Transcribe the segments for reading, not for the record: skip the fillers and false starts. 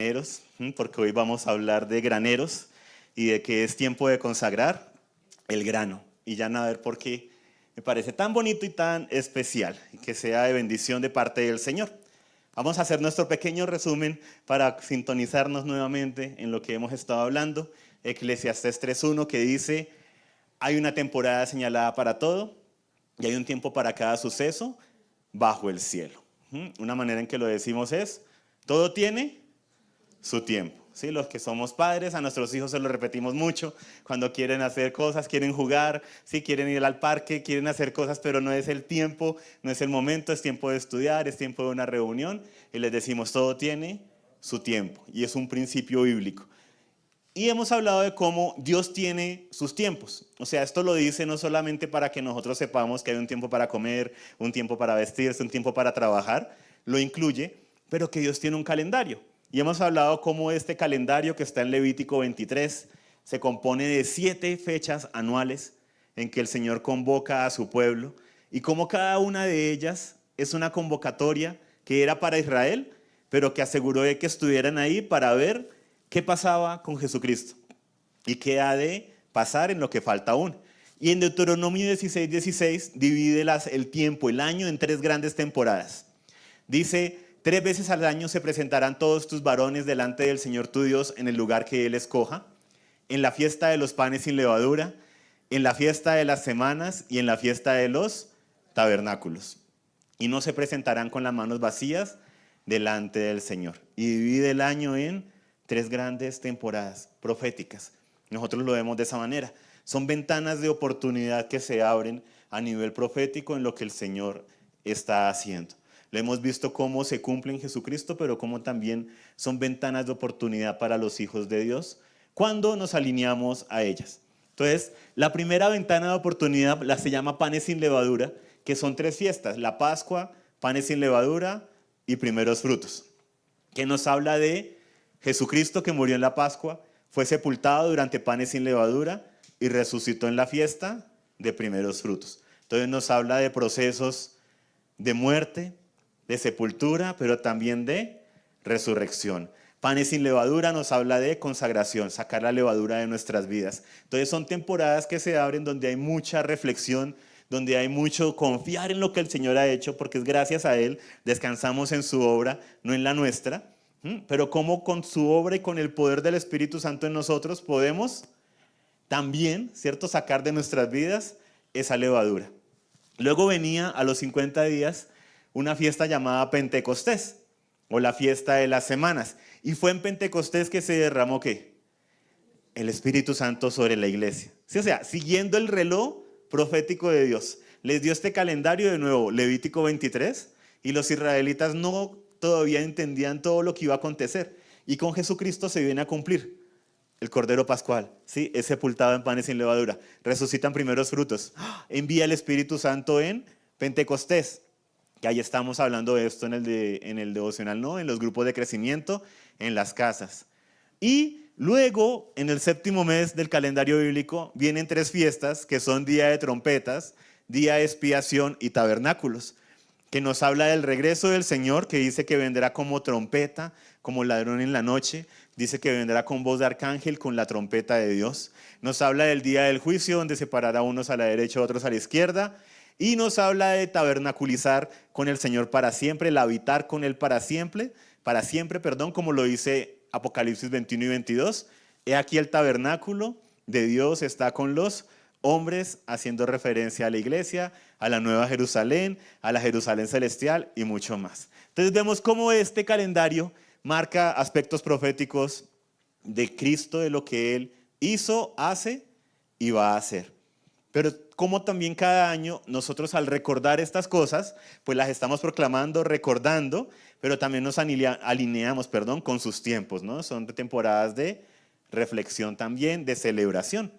Graneros, porque hoy vamos a hablar de graneros y de que es tiempo de consagrar el grano. Y ya van a ver por qué me parece tan bonito y tan especial, y que sea de bendición de parte del Señor. Vamos a hacer nuestro pequeño resumen para sintonizarnos nuevamente en lo que hemos estado hablando. Eclesiastés 3:1 que dice, hay una temporada señalada para todo y hay un tiempo para cada suceso bajo el cielo. Una manera en que lo decimos es, todo tiene su tiempo. ¿Sí? Los que somos padres, a nuestros hijos se lo repetimos mucho, cuando quieren hacer cosas, quieren jugar, ¿sí? Quieren ir al parque, quieren hacer cosas, pero no es el tiempo, no es el momento, es tiempo de estudiar, es tiempo de una reunión, y les decimos, todo tiene su tiempo, y es un principio bíblico. Y hemos hablado de cómo Dios tiene sus tiempos. O sea, esto lo dice no solamente para que nosotros sepamos que hay un tiempo para comer, un tiempo para vestirse, un tiempo para trabajar, lo incluye, pero que Dios tiene un calendario. Y hemos hablado cómo este calendario que está en Levítico 23 se compone de 7 fechas anuales en que el Señor convoca a su pueblo y cómo cada una de ellas es una convocatoria que era para Israel, pero que aseguró de que estuvieran ahí para ver qué pasaba con Jesucristo y qué ha de pasar en lo que falta aún. Y en Deuteronomio 16:16 divide el tiempo, el año, en 3 grandes temporadas. Dice, 3 veces al año se presentarán todos tus varones delante del Señor tu Dios en el lugar que Él escoja, en la fiesta de los panes sin levadura, en la fiesta de las semanas y en la fiesta de los tabernáculos. Y no se presentarán con las manos vacías delante del Señor. Y divide el año en 3 grandes temporadas proféticas. Nosotros lo vemos de esa manera. Son ventanas de oportunidad que se abren a nivel profético en lo que el Señor está haciendo. Lo hemos visto cómo se cumple en Jesucristo, pero cómo también son ventanas de oportunidad para los hijos de Dios cuando nos alineamos a ellas. Entonces, la primera ventana de oportunidad se llama panes sin levadura, que son 3 fiestas, la Pascua, panes sin levadura y primeros frutos, que nos habla de Jesucristo que murió en la Pascua, fue sepultado durante panes sin levadura y resucitó en la fiesta de primeros frutos. Entonces nos habla de procesos de muerte, de sepultura, pero también de resurrección. Panes sin levadura nos habla de consagración, sacar la levadura de nuestras vidas. Entonces son temporadas que se abren donde hay mucha reflexión, donde hay mucho confiar en lo que el Señor ha hecho, porque es gracias a Él, descansamos en su obra, no en la nuestra, pero cómo con su obra y con el poder del Espíritu Santo en nosotros podemos también, ¿cierto?, sacar de nuestras vidas esa levadura. Luego venía a los 50 días una fiesta llamada Pentecostés, o la fiesta de las semanas. Y fue en Pentecostés que se derramó, ¿qué? El Espíritu Santo sobre la iglesia. Sí, o sea, siguiendo el reloj profético de Dios. Les dio este calendario de nuevo, Levítico 23, y los israelitas no todavía entendían todo lo que iba a acontecer. Y con Jesucristo se viene a cumplir. El Cordero Pascual, ¿sí? Es sepultado en panes sin levadura. Resucitan primeros frutos. Envía el Espíritu Santo en Pentecostés. Que ahí estamos hablando de esto en el devocional, ¿no? En los grupos de crecimiento, en las casas. Y luego, en el 7º mes del calendario bíblico, vienen 3 fiestas que son Día de Trompetas, Día de Expiación y Tabernáculos, que nos habla del regreso del Señor, que dice que vendrá como trompeta, como ladrón en la noche. Dice que vendrá con voz de arcángel, con la trompeta de Dios. Nos habla del día del juicio, donde separará unos a la derecha, otros a la izquierda. Y nos habla de tabernaculizar con el Señor para siempre, el habitar con Él para siempre, como lo dice Apocalipsis 21 y 22. He aquí el tabernáculo de Dios está con los hombres, haciendo referencia a la iglesia, a la Nueva Jerusalén, a la Jerusalén celestial y mucho más. Entonces vemos cómo este calendario marca aspectos proféticos de Cristo, de lo que Él hizo, hace y va a hacer. Pero como también cada año nosotros al recordar estas cosas, pues las estamos proclamando, recordando, pero también nos alineamos con sus tiempos, ¿no? Son temporadas de reflexión también, de celebración.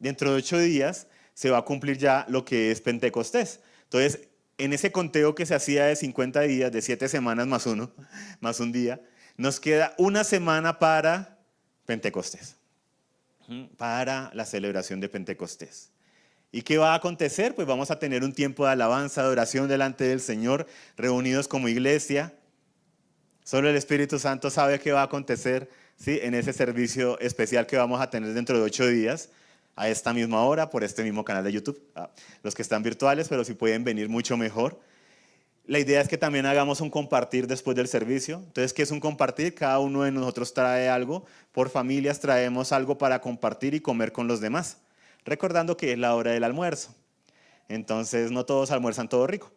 Dentro de 8 días se va a cumplir ya lo que es Pentecostés. Entonces, en ese conteo que se hacía de 50 días, de 7 semanas más un día, nos queda una semana para Pentecostés, para la celebración de Pentecostés. ¿Y qué va a acontecer? Pues vamos a tener un tiempo de alabanza, de oración delante del Señor, reunidos como iglesia, Solo el Espíritu Santo sabe qué va a acontecer, ¿sí? En ese servicio especial que vamos a tener dentro de 8 días, a esta misma hora, por este mismo canal de YouTube. Los que están virtuales, pero si pueden venir mucho mejor. La idea es que también hagamos un compartir después del servicio. Entonces, ¿qué es un compartir? Cada uno de nosotros trae algo. Por familias traemos algo para compartir y comer con los demás. Recordando que es la hora del almuerzo. Entonces, no todos almuerzan todo rico.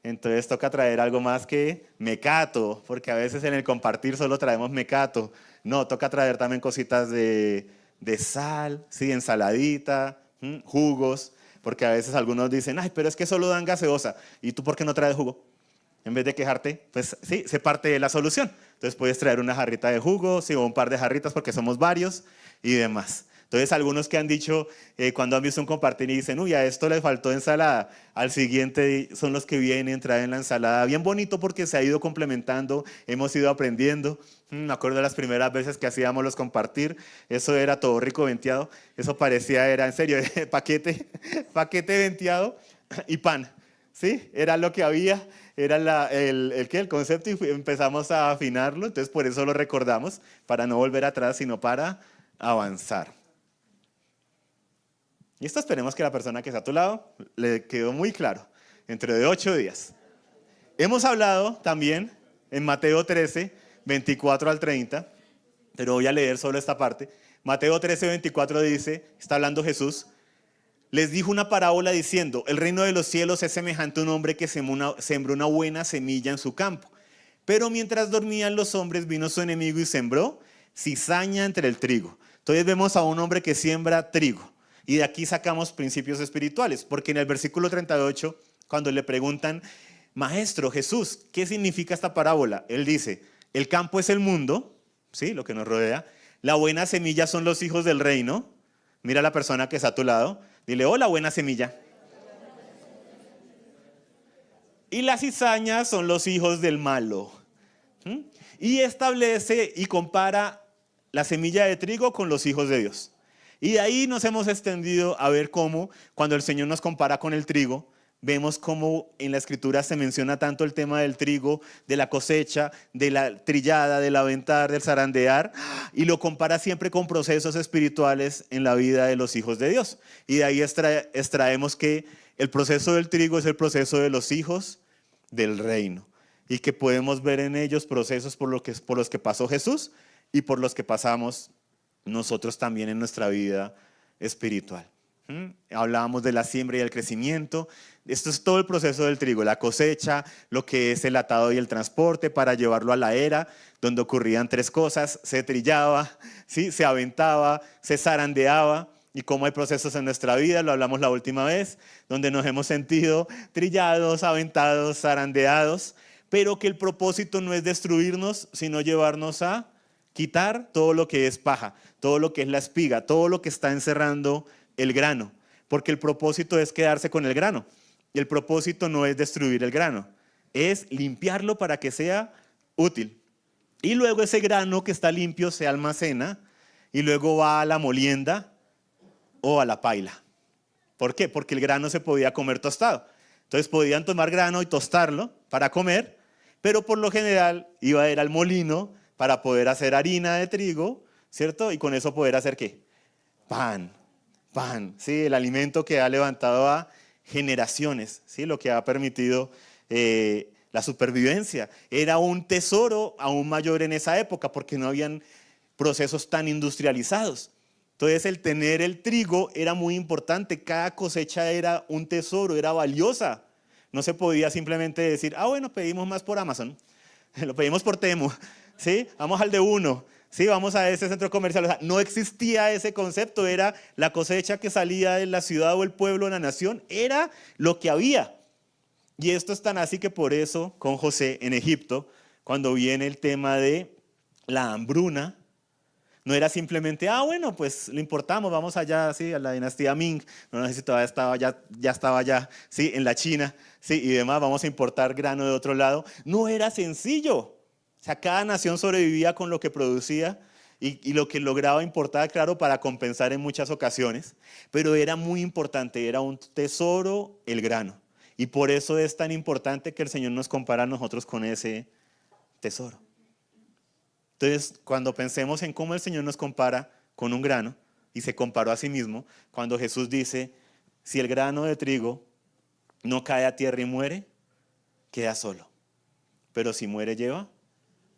Entonces, toca traer algo más que mecato, porque a veces en el compartir solo traemos mecato. No, toca traer también cositas de sal, ¿sí? Ensaladita, jugos, porque a veces algunos dicen, ay, pero es que solo dan gaseosa. ¿Y tú por qué no traes jugo? En vez de quejarte, pues sí, se parte de la solución. Entonces puedes traer una jarrita de jugo, sí, o un par de jarritas porque somos varios y demás. Entonces algunos que han dicho, cuando han visto un compartir y dicen, uy, a esto le faltó ensalada, al siguiente son los que vienen, traen la ensalada. Bien bonito porque se ha ido complementando, hemos ido aprendiendo. Me acuerdo de las primeras veces que hacíamos los compartir, eso era todo rico venteado, eso parecía, era en serio, paquete venteado y pan. ¿Sí? Era lo que había, era el concepto y empezamos a afinarlo, entonces por eso lo recordamos, para no volver atrás, sino para avanzar. Y esto esperemos que la persona que está a tu lado le quedó muy claro, dentro de 8 días. Hemos hablado también en Mateo 13, 24 al 30, pero voy a leer solo esta parte. Mateo 13, 24 dice, está hablando Jesús, les dijo una parábola diciendo, el reino de los cielos es semejante a un hombre que sembró una buena semilla en su campo. Pero mientras dormían los hombres, vino su enemigo y sembró cizaña entre el trigo. Entonces vemos a un hombre que siembra trigo. Y de aquí sacamos principios espirituales, porque en el versículo 38, cuando le preguntan, Maestro Jesús, ¿qué significa esta parábola? Él dice, el campo es el mundo, ¿sí? Lo que nos rodea. La buena semilla son los hijos del reino. Mira a la persona que está a tu lado. Dile, hola, buena semilla. Y las cizañas son los hijos del malo. Y establece y compara la semilla de trigo con los hijos de Dios. Y de ahí nos hemos extendido a ver cómo, cuando el Señor nos compara con el trigo, vemos cómo en la Escritura se menciona tanto el tema del trigo, de la cosecha, de la trillada, del aventar, del zarandear, y lo compara siempre con procesos espirituales en la vida de los hijos de Dios. Y de ahí extraemos que el proceso del trigo es el proceso de los hijos del reino, y que podemos ver en ellos procesos por los que pasó Jesús y por los que pasamos nosotros también en nuestra vida espiritual. Hablábamos de la siembra y el crecimiento. Esto es todo el proceso del trigo, la cosecha, lo que es el atado y el transporte para llevarlo a la era, donde ocurrían 3 cosas: se trillaba, ¿sí? Se aventaba, se zarandeaba. Y cómo hay procesos en nuestra vida, lo hablamos la última vez, donde nos hemos sentido trillados, aventados, zarandeados, pero que el propósito no es destruirnos, sino llevarnos a quitar todo lo que es paja, todo lo que es la espiga, todo lo que está encerrando el grano, porque el propósito es quedarse con el grano. Y el propósito no es destruir el grano, es limpiarlo para que sea útil. Y luego ese grano que está limpio se almacena y luego va a la molienda o a la paila. ¿Por qué? Porque el grano se podía comer tostado. Entonces podían tomar grano y tostarlo para comer, pero por lo general iba a ir al molino para poder hacer harina de trigo, ¿cierto? Y con eso poder hacer ¿qué? Pan, ¿sí? El alimento que ha levantado a generaciones, ¿sí? Lo que ha permitido la supervivencia. Era un tesoro aún mayor en esa época porque no habían procesos tan industrializados. Entonces el tener el trigo era muy importante, cada cosecha era un tesoro, era valiosa. No se podía simplemente decir, bueno, pedimos más por Amazon, lo pedimos por Temu, ¿sí? Vamos al de uno, ¿sí? Vamos a ese centro comercial. O sea, no existía ese concepto, era la cosecha que salía de la ciudad o el pueblo, la nación, era lo que había. Y esto es tan así que por eso con José en Egipto, cuando viene el tema de la hambruna, no era simplemente, bueno, pues lo importamos, vamos allá, sí, a la dinastía Ming, no sé si todavía estaba ya estaba allá, sí, en la China, sí, y demás, vamos a importar grano de otro lado. No era sencillo. O sea, cada nación sobrevivía con lo que producía y lo que lograba importar, claro, para compensar en muchas ocasiones, pero era muy importante, era un tesoro el grano. Y por eso es tan importante que el Señor nos compara a nosotros con ese tesoro. Entonces, cuando pensemos en cómo el Señor nos compara con un grano, y se comparó a sí mismo, cuando Jesús dice, si el grano de trigo no cae a tierra y muere, queda solo. Pero si muere, lleva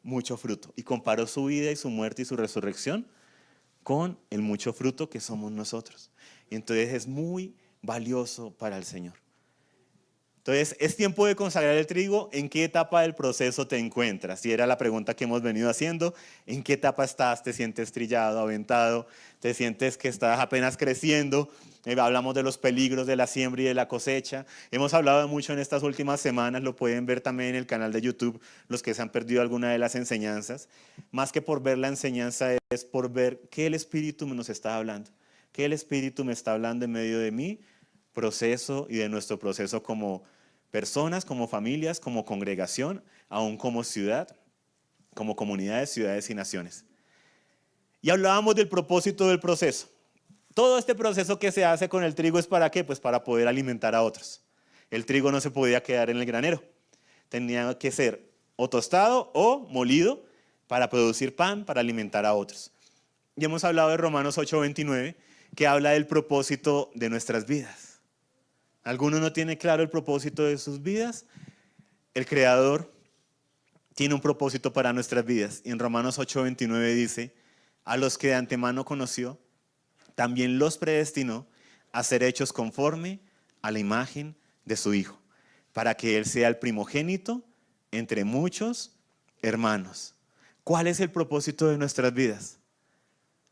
mucho fruto. Y comparó su vida y su muerte y su resurrección con el mucho fruto que somos nosotros. Y entonces es muy valioso para el Señor. Entonces, es tiempo de consagrar el trigo. ¿En qué etapa del proceso te encuentras? Si era la pregunta que hemos venido haciendo. ¿En qué etapa estás? ¿Te sientes trillado, aventado? ¿Te sientes que estás apenas creciendo? Hablamos de los peligros de la siembra y de la cosecha. Hemos hablado mucho en estas últimas semanas. Lo pueden ver también en el canal de YouTube, los que se han perdido alguna de las enseñanzas. Más que por ver la enseñanza, es por ver qué el Espíritu nos está hablando. ¿Qué el Espíritu me está hablando en medio de mi proceso y de nuestro proceso como personas, como familias, como congregación, aún como ciudad, como comunidades, ciudades y naciones? Y hablábamos del propósito del proceso. Todo este proceso que se hace con el trigo es ¿para qué? Pues para poder alimentar a otros. El trigo no se podía quedar en el granero. Tenía que ser o tostado o molido para producir pan, para alimentar a otros. Y hemos hablado de Romanos 8:29, que habla del propósito de nuestras vidas. ¿Alguno no tiene claro el propósito de sus vidas? El Creador tiene un propósito para nuestras vidas. Y en Romanos 8:29 dice, a los que de antemano conoció, también los predestinó a ser hechos conforme a la imagen de su Hijo, para que Él sea el primogénito entre muchos hermanos. ¿Cuál es el propósito de nuestras vidas?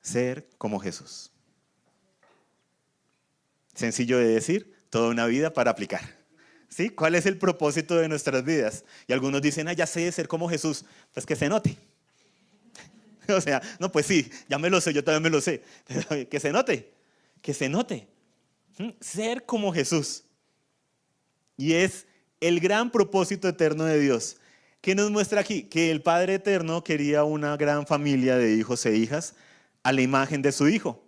Ser como Jesús. Sencillo de decir, toda una vida para aplicar. ¿Sí? ¿Cuál es el propósito de nuestras vidas? Y algunos dicen, ya sé de ser como Jesús. Pues que se note. O sea, no, pues sí, ya me lo sé, yo también me lo sé. Pero que se note, que se note. Ser como Jesús. Y es el gran propósito eterno de Dios. ¿Qué nos muestra aquí? Que el Padre Eterno quería una gran familia de hijos e hijas a la imagen de su Hijo.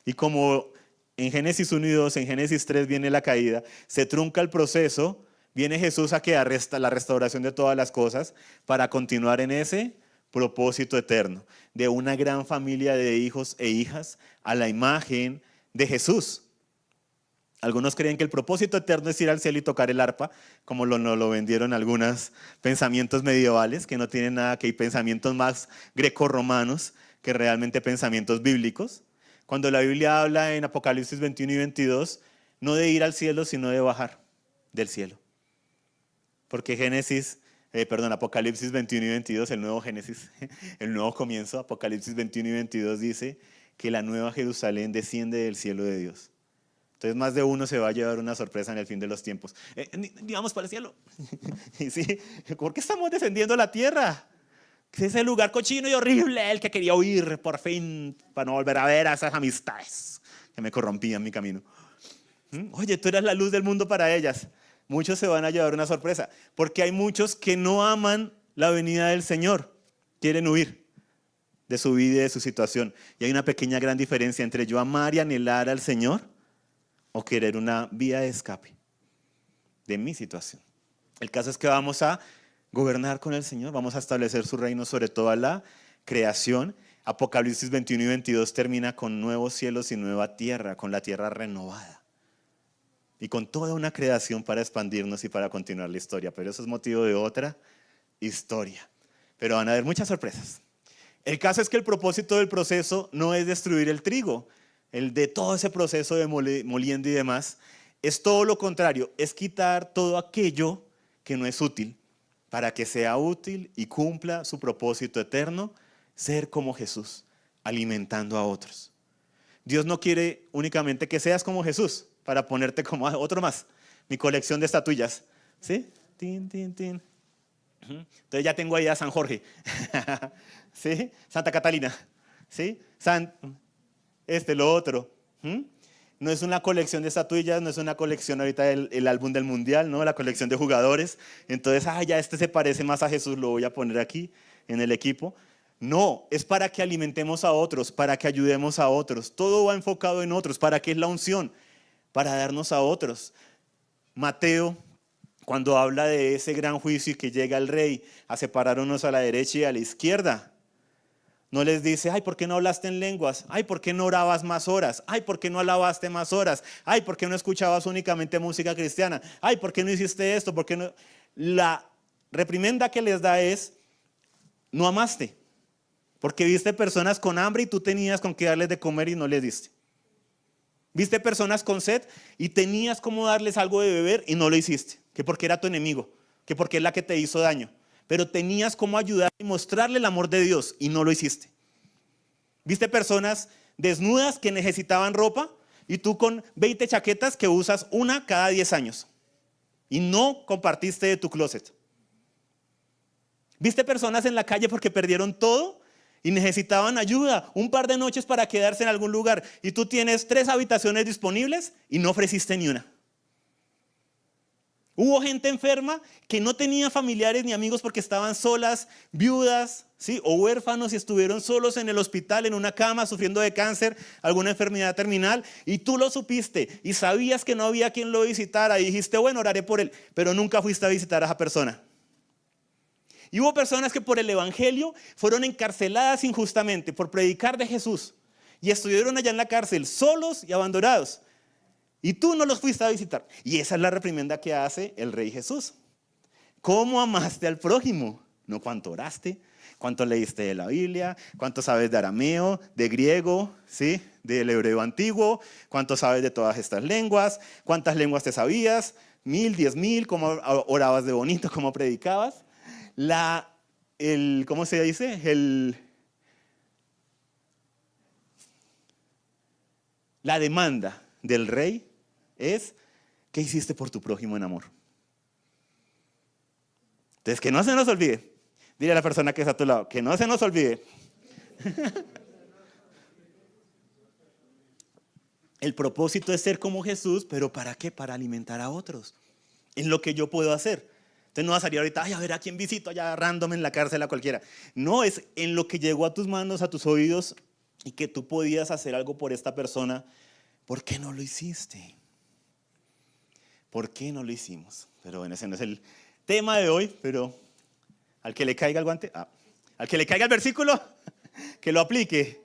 Y como en Génesis 1 y 2, en Génesis 3 viene la caída, se trunca el proceso, viene Jesús a que arresta la restauración de todas las cosas para continuar en ese propósito eterno de una gran familia de hijos e hijas a la imagen de Jesús. Algunos creen que el propósito eterno es ir al cielo y tocar el arpa, como nos lo vendieron algunos pensamientos medievales, que no tienen nada que ir, pensamientos más grecorromanos que realmente pensamientos bíblicos. Cuando la Biblia habla en Apocalipsis 21 y 22, no de ir al cielo, sino de bajar del cielo. Porque Apocalipsis 21 y 22, el nuevo Génesis, el nuevo comienzo, Apocalipsis 21 y 22 dice que la nueva Jerusalén desciende del cielo de Dios. Entonces más de uno se va a llevar una sorpresa en el fin de los tiempos. Vamos para el cielo. ¿Sí? ¿Por qué estamos defendiendo la tierra? Que es el lugar cochino y horrible, el que quería huir por fin para no volver a ver a esas amistades que me corrompían mi camino. Oye, tú eras la luz del mundo para ellas. Muchos se van a llevar una sorpresa, porque hay muchos que no aman la venida del Señor, quieren huir de su vida y de su situación. Y hay una pequeña gran diferencia entre yo amar y anhelar al Señor o querer una vía de escape de mi situación. El caso es que vamos a gobernar con el Señor, vamos a establecer su reino sobre toda la creación. Apocalipsis 21 y 22 termina con nuevos cielos y nueva tierra, con la tierra renovada. Y con toda una creación para expandirnos y para continuar la historia. Pero eso es motivo de otra historia. Pero van a haber muchas sorpresas. El caso es que el propósito del proceso no es destruir el trigo. El de todo ese proceso de moliendo y demás, es todo lo contrario, es quitar todo aquello que no es útil para que sea útil y cumpla su propósito eterno, ser como Jesús, alimentando a otros. Dios no quiere únicamente que seas como Jesús para ponerte como otro más, mi colección de estatuillas, ¿sí? Tin, tin, tin. Entonces ya tengo ahí a San Jorge, ¿sí? Santa Catalina, ¿sí? Lo otro. No es una colección de estatuillas, no es una colección ahorita el álbum del mundial, ¿no? La colección de jugadores. Entonces, ya este se parece más a Jesús, lo voy a poner aquí en el equipo. No, es para que alimentemos a otros, para que ayudemos a otros. Todo va enfocado en otros. ¿Para qué es la unción? Para darnos a otros. Mateo, cuando habla de ese gran juicio y que llega el rey a separar unos a la derecha y a la izquierda, No les dice, ay, ¿por qué no hablaste en lenguas? Ay, ¿por qué no orabas más horas? Ay, ¿por qué no alabaste más horas? Ay, ¿por qué no escuchabas únicamente música cristiana? Ay, ¿por qué no hiciste esto? ¿Por qué no? La reprimenda que les da es, no amaste. Porque viste personas con hambre y tú tenías con qué darles de comer y no les diste. Viste personas con sed y tenías cómo darles algo de beber y no lo hiciste. Que porque era tu enemigo, que porque es la que te hizo daño. Pero tenías cómo ayudar y mostrarle el amor de Dios y no lo hiciste. Viste personas desnudas que necesitaban ropa y tú con 20 chaquetas que usas una cada 10 años. Y no compartiste de tu closet. Viste personas en la calle porque perdieron todo y necesitaban ayuda, un par de noches para quedarse en algún lugar. Y tú tienes 3 habitaciones disponibles y no ofreciste ni una. Hubo gente enferma que no tenía familiares ni amigos porque estaban solas, viudas, ¿sí? O huérfanos y estuvieron solos en el hospital, en una cama, sufriendo de cáncer, alguna enfermedad terminal. Y tú lo supiste y sabías que no había quien lo visitara y dijiste, bueno, oraré por él, pero nunca fuiste a visitar a esa persona. Y hubo personas que por el evangelio fueron encarceladas injustamente por predicar de Jesús y estuvieron allá en la cárcel solos y abandonados. Y tú no los fuiste a visitar. Y esa es la reprimenda que hace el Rey Jesús. ¿Cómo amaste al prójimo? No cuánto oraste, cuánto leíste de la Biblia, cuánto sabes de arameo, de griego, ¿sí? Del hebreo antiguo, cuánto sabes de todas estas lenguas, cuántas lenguas te sabías, 1000, 10,000, cómo orabas de bonito, cómo predicabas. ¿Cómo se dice? La demanda del rey es, ¿qué hiciste por tu prójimo en amor? Entonces, que no se nos olvide. Dile a la persona que está a tu lado, que no se nos olvide. El propósito es ser como Jesús, pero ¿para qué? Para alimentar a otros. En lo que yo puedo hacer. Entonces no va a salir ahorita, ay, a ver a quién visito allá random en la cárcel a cualquiera. No, es en lo que llegó a tus manos, a tus oídos, y que tú podías hacer algo por esta persona. ¿Por qué no lo hiciste? ¿Por qué no lo hicimos? Pero bueno, ese no es el tema de hoy, pero al que le caiga el guante, al que le caiga el versículo, que lo aplique.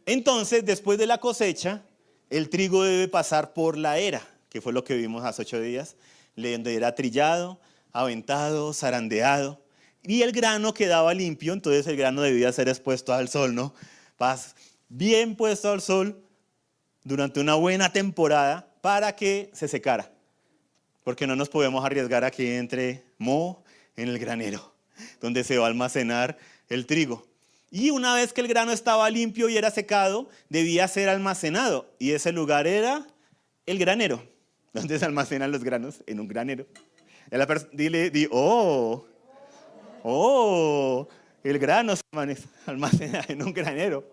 Entonces, después de la cosecha, el trigo debe pasar por la era, que fue lo que vimos hace 8 días, donde era trillado, aventado, zarandeado, y el grano quedaba limpio. Entonces el grano debía ser expuesto al sol, ¿no? Bien puesto al sol durante una buena temporada para que se secara, porque no nos podemos arriesgar a que entre moho en el granero, donde se va a almacenar el trigo. Y una vez que el grano estaba limpio y era secado, debía ser almacenado, y ese lugar era el granero, donde se almacenan los granos, en un granero. El grano se almacena en un granero.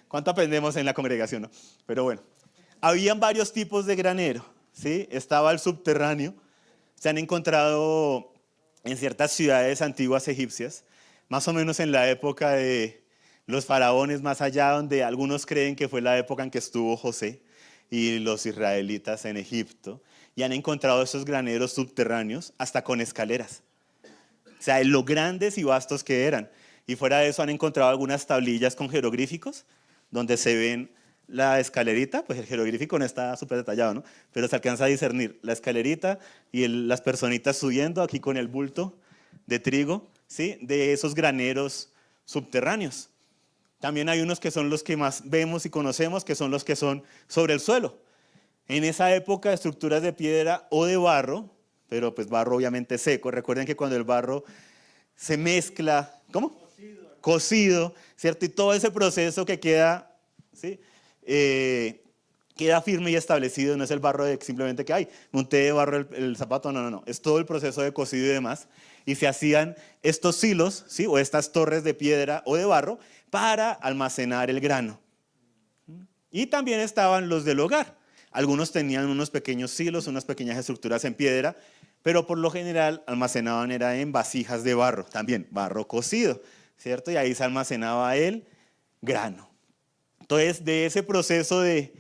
¿Cuánto aprendemos en la congregación, no? Pero bueno, habían varios tipos de granero, ¿sí? Estaba el subterráneo. Se han encontrado en ciertas ciudades antiguas egipcias, más o menos en la época de los faraones, más allá, donde algunos creen que fue la época en que estuvo José y los israelitas en Egipto, y han encontrado esos graneros subterráneos hasta con escaleras. O sea, lo grandes y vastos que eran. Y fuera de eso han encontrado algunas tablillas con jeroglíficos, donde se ven la escalerita, pues el jeroglífico no está súper detallado, ¿no? Pero se alcanza a discernir la escalerita y las personitas subiendo aquí con el bulto de trigo, ¿sí? De esos graneros subterráneos. También hay unos que son los que más vemos y conocemos, que son los que son sobre el suelo. En esa época, estructuras de piedra o de barro, pero pues barro obviamente seco. Recuerden que cuando el barro se mezcla, ¿cómo? Cocido, ¿cierto? Y todo ese proceso que queda, ¿sí? Queda firme y establecido. No es el barro de simplemente que, monté de barro el zapato, no. Es todo el proceso de cocido y demás. Y se hacían estos silos, ¿sí? O estas torres de piedra o de barro para almacenar el grano. Y también estaban los del hogar. Algunos tenían unos pequeños silos, unas pequeñas estructuras en piedra, pero por lo general almacenaban era en vasijas de barro, también barro cocido, ¿cierto? Y ahí se almacenaba el grano. Entonces, de ese proceso de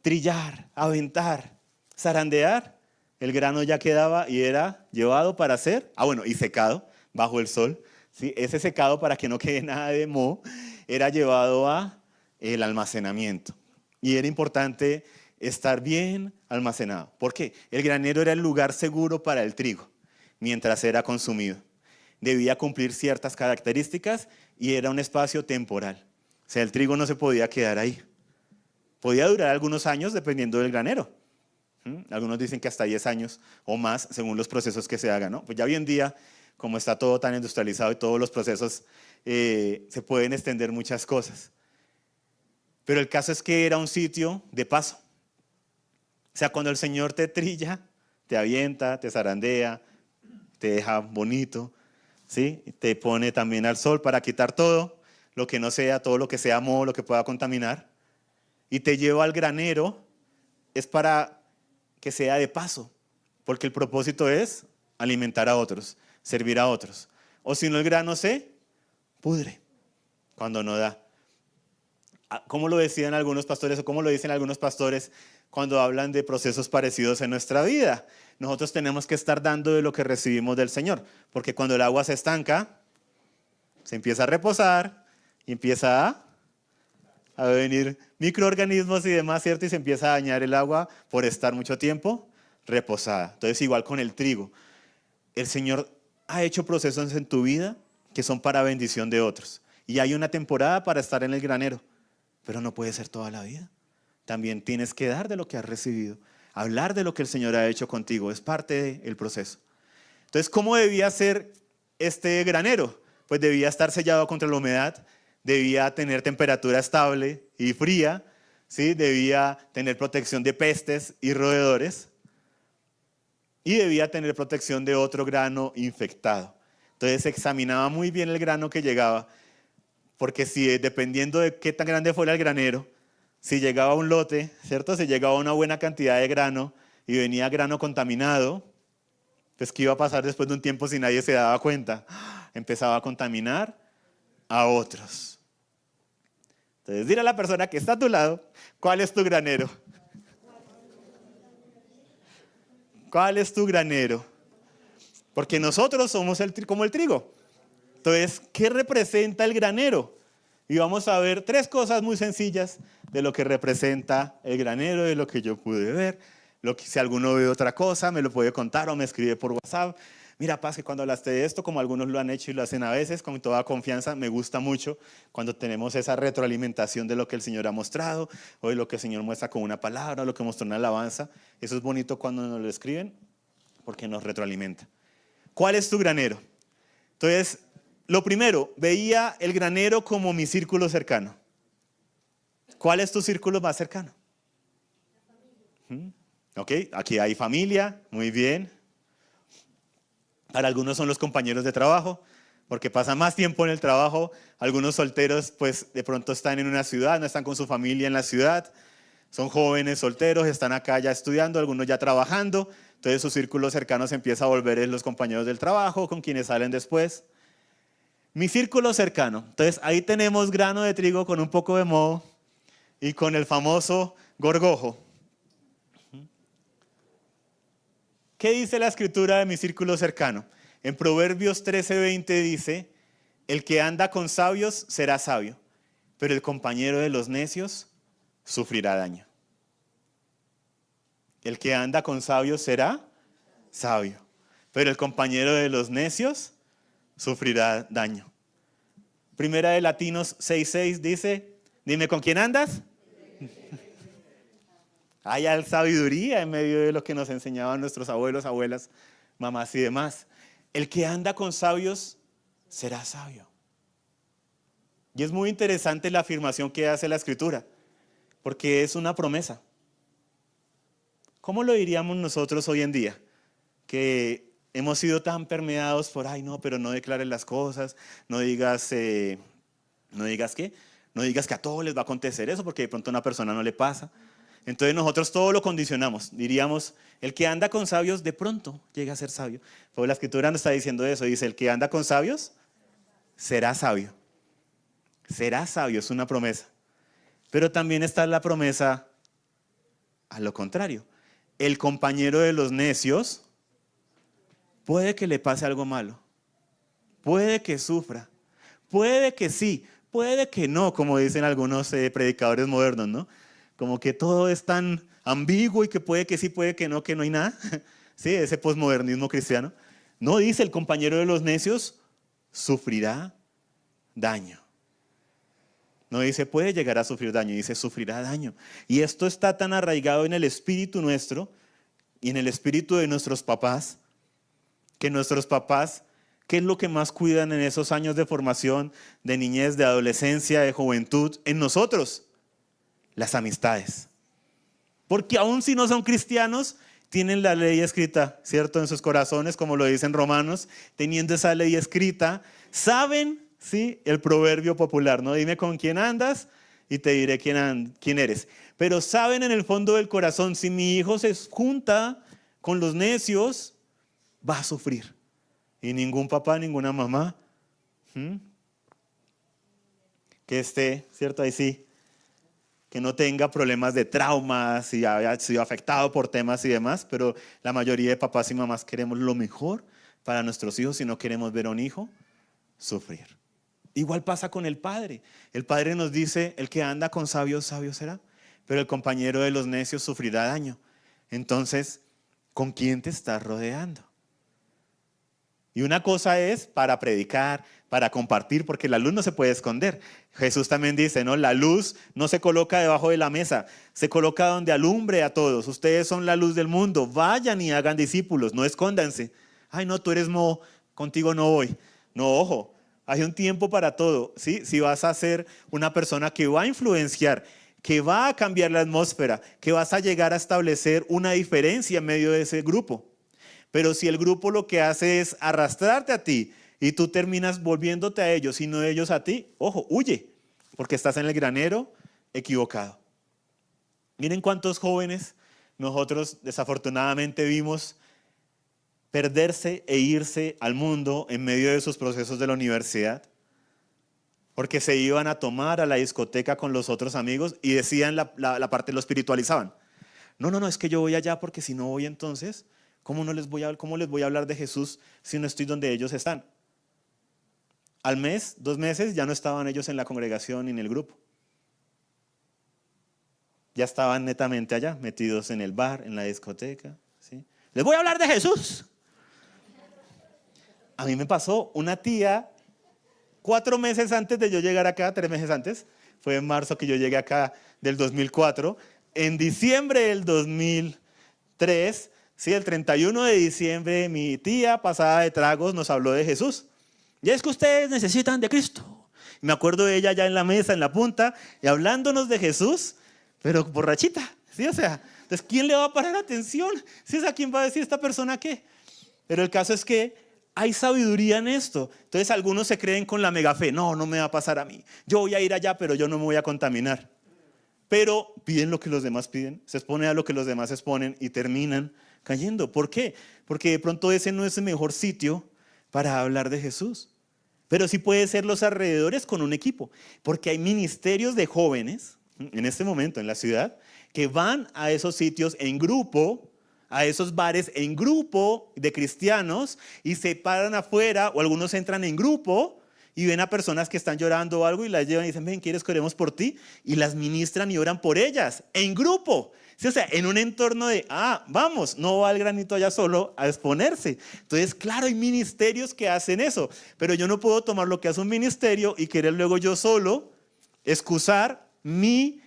trillar, aventar, zarandear, el grano ya quedaba y era llevado para ser, y secado bajo el sol, ¿sí? Ese secado para que no quede nada de moho, era llevado a el almacenamiento. Y era importante estar bien almacenado. ¿Por qué? El granero era el lugar seguro para el trigo mientras era consumido. Debía cumplir ciertas características y era un espacio temporal. O sea, el trigo no se podía quedar ahí. Podía durar algunos años dependiendo del granero. Algunos dicen que hasta 10 años o más según los procesos que se hagan, ¿no? Pues ya hoy en día, como está todo tan industrializado y todos los procesos, se pueden extender muchas cosas. Pero el caso es que era un sitio de paso. O sea, cuando el Señor te trilla, te avienta, te zarandea, te deja bonito, ¿sí? Te pone también al sol para quitar todo lo que no sea, todo lo que sea moho, lo que pueda contaminar. Y te lleva al granero, es para que sea de paso, porque el propósito es alimentar a otros, servir a otros. O si no, el grano se pudre cuando no da. ¿Cómo lo decían algunos pastores o cómo lo dicen algunos pastores cuando hablan de procesos parecidos en nuestra vida? Nosotros tenemos que estar dando de lo que recibimos del Señor, porque cuando el agua se estanca, se empieza a reposar y empieza a venir microorganismos y demás, ¿cierto? Y se empieza a dañar el agua por estar mucho tiempo reposada. Entonces, igual con el trigo. El Señor ha hecho procesos en tu vida que son para bendición de otros. Y hay una temporada para estar en el granero, pero no puede ser toda la vida. También tienes que dar de lo que has recibido. Hablar de lo que el Señor ha hecho contigo es parte del proceso. Entonces, ¿cómo debía ser este granero? Pues debía estar sellado contra la humedad, debía tener temperatura estable y fría, ¿sí? Debía tener protección de pestes y roedores y debía tener protección de otro grano infectado. Entonces se examinaba muy bien el grano que llegaba, porque si dependiendo de qué tan grande fuera el granero, si llegaba un lote, ¿cierto? Si llegaba una buena cantidad de grano y venía grano contaminado, pues ¿qué iba a pasar después de un tiempo si nadie se daba cuenta? Empezaba a contaminar a otros. Entonces, dile a la persona que está a tu lado, ¿cuál es tu granero? ¿Cuál es tu granero? Porque nosotros somos como el trigo. Entonces, ¿qué representa el granero? Y vamos a ver 3 cosas muy sencillas de lo que representa el granero, de lo que yo pude ver. Si alguno ve otra cosa, me lo puede contar o me escribe por WhatsApp. Mira, Paz, que cuando hablaste de esto, como algunos lo han hecho y lo hacen a veces, con toda confianza, me gusta mucho cuando tenemos esa retroalimentación de lo que el Señor ha mostrado, o de lo que el Señor muestra con una palabra, o lo que mostró en la alabanza. Eso es bonito cuando nos lo escriben, porque nos retroalimenta. ¿Cuál es tu granero? Entonces, lo primero, veía el granero como mi círculo cercano. ¿Cuál es tu círculo más cercano? Ok, aquí hay familia, muy bien. Para algunos son los compañeros de trabajo, porque pasan más tiempo en el trabajo. Algunos solteros, pues de pronto están en una ciudad, no están con su familia en la ciudad. Son jóvenes solteros, están acá ya estudiando, algunos ya trabajando. Entonces su círculo cercano se empieza a volver los compañeros del trabajo, con quienes salen después. Mi círculo cercano. Entonces ahí tenemos grano de trigo con un poco de moho y con el famoso gorgojo. ¿Qué dice la escritura de mi círculo cercano? En Proverbios 13:20 dice, el que anda con sabios será sabio, pero el compañero de los necios sufrirá daño. El que anda con sabios será sabio, pero el compañero de los necios sufrirá daño. Primera de Latinos 6:6 dice, dime, ¿con quién andas? Hay sabiduría en medio de lo que nos enseñaban nuestros abuelos, abuelas, mamás y demás. El que anda con sabios será sabio. Y es muy interesante la afirmación que hace la Escritura, porque es una promesa. ¿Cómo lo diríamos nosotros hoy en día? Que hemos sido tan permeados por, ay no, pero no declares las cosas, no digas qué, no digas que a todos les va a acontecer eso, porque de pronto a una persona no le pasa. Entonces nosotros todo lo condicionamos. Diríamos, el que anda con sabios de pronto llega a ser sabio. Pero la Escritura no está diciendo eso. Dice, el que anda con sabios será sabio. Será sabio, es una promesa. Pero también está la promesa a lo contrario. El compañero de los necios puede que le pase algo malo. Puede que sufra. Puede que sí, Puede que no, como dicen algunos predicadores modernos, ¿no? Como que todo es tan ambiguo y que puede que sí, puede que no hay nada. Sí, ese posmodernismo cristiano. No dice el compañero de los necios, sufrirá daño. No dice puede llegar a sufrir daño, dice sufrirá daño. Y esto está tan arraigado en el espíritu nuestro y en el espíritu de nuestros papás, que nuestros papás, ¿qué es lo que más cuidan en esos años de formación, de niñez, de adolescencia, de juventud? En nosotros, las amistades. Porque aun si no son cristianos, tienen la ley escrita, ¿cierto? En sus corazones, como lo dicen Romanos, teniendo esa ley escrita, saben, ¿sí? El proverbio popular, ¿no? Dime con quién andas y te diré quién eres. Pero saben en el fondo del corazón, si mi hijo se junta con los necios, va a sufrir. Y ningún papá, ninguna mamá, que esté, ¿cierto? Ahí sí, que no tenga problemas de traumas y haya sido afectado por temas y demás, pero la mayoría de papás y mamás queremos lo mejor para nuestros hijos y no queremos ver a un hijo sufrir. Igual pasa con el padre. El padre nos dice, el que anda con sabios, sabio será, pero el compañero de los necios sufrirá daño. Entonces, ¿con quién te estás rodeando? Y una cosa es para predicar, para compartir, porque la luz no se puede esconder. Jesús también dice, ¿no? La luz no se coloca debajo de la mesa, se coloca donde alumbre a todos. Ustedes son la luz del mundo, vayan y hagan discípulos, no escóndanse. Ay, no, tú eres Mo, contigo no voy. No, ojo, hay un tiempo para todo, ¿sí? Si vas a ser una persona que va a influenciar, que va a cambiar la atmósfera, que vas a llegar a establecer una diferencia en medio de ese grupo. Pero si el grupo lo que hace es arrastrarte a ti y tú terminas volviéndote a ellos y no ellos a ti, ojo, huye, porque estás en el granero equivocado. Miren cuántos jóvenes nosotros desafortunadamente vimos perderse e irse al mundo en medio de sus procesos de la universidad, porque se iban a tomar a la discoteca con los otros amigos y decían la parte, lo espiritualizaban. No, es que yo voy allá porque si no voy entonces, ¿cómo les voy a hablar de Jesús si no estoy donde ellos están? Al mes, 2 meses, ya no estaban ellos en la congregación ni en el grupo. Ya estaban netamente allá, metidos en el bar, en la discoteca. ¿Sí? Les voy a hablar de Jesús. A mí me pasó una tía 4 meses antes de yo llegar acá, 3 meses antes. Fue en marzo que yo llegué acá del 2004. En diciembre del 2003, sí, el 31 de diciembre, mi tía, pasada de tragos, nos habló de Jesús. Y es que ustedes necesitan de Cristo. Y me acuerdo de ella ya en la mesa, en la punta, y hablándonos de Jesús, pero borrachita, ¿sí? O sea, entonces, ¿quién le va a parar atención? ¿Sí? ¿A quién va a decir esta persona qué? Pero el caso es que hay sabiduría en esto. Entonces, algunos se creen con la mega fe. No me va a pasar a mí. Yo voy a ir allá, pero yo no me voy a contaminar. Pero piden lo que los demás piden, se exponen a lo que los demás exponen y terminan cayendo. ¿Por qué? Porque de pronto ese no es el mejor sitio para hablar de Jesús. Pero sí puede ser los alrededores con un equipo. Porque hay ministerios de jóvenes en este momento en la ciudad que van a esos sitios en grupo, a esos bares en grupo de cristianos y se paran afuera o algunos entran en grupo y ven a personas que están llorando o algo y las llevan y dicen, ven, ¿quieres que oremos por ti? Y las ministran y oran por ellas en grupo. Sí, o sea, en un entorno de, vamos, no va el granito allá solo a exponerse. Entonces, claro, hay ministerios que hacen eso, pero yo no puedo tomar lo que hace un ministerio y querer luego yo solo excusar mi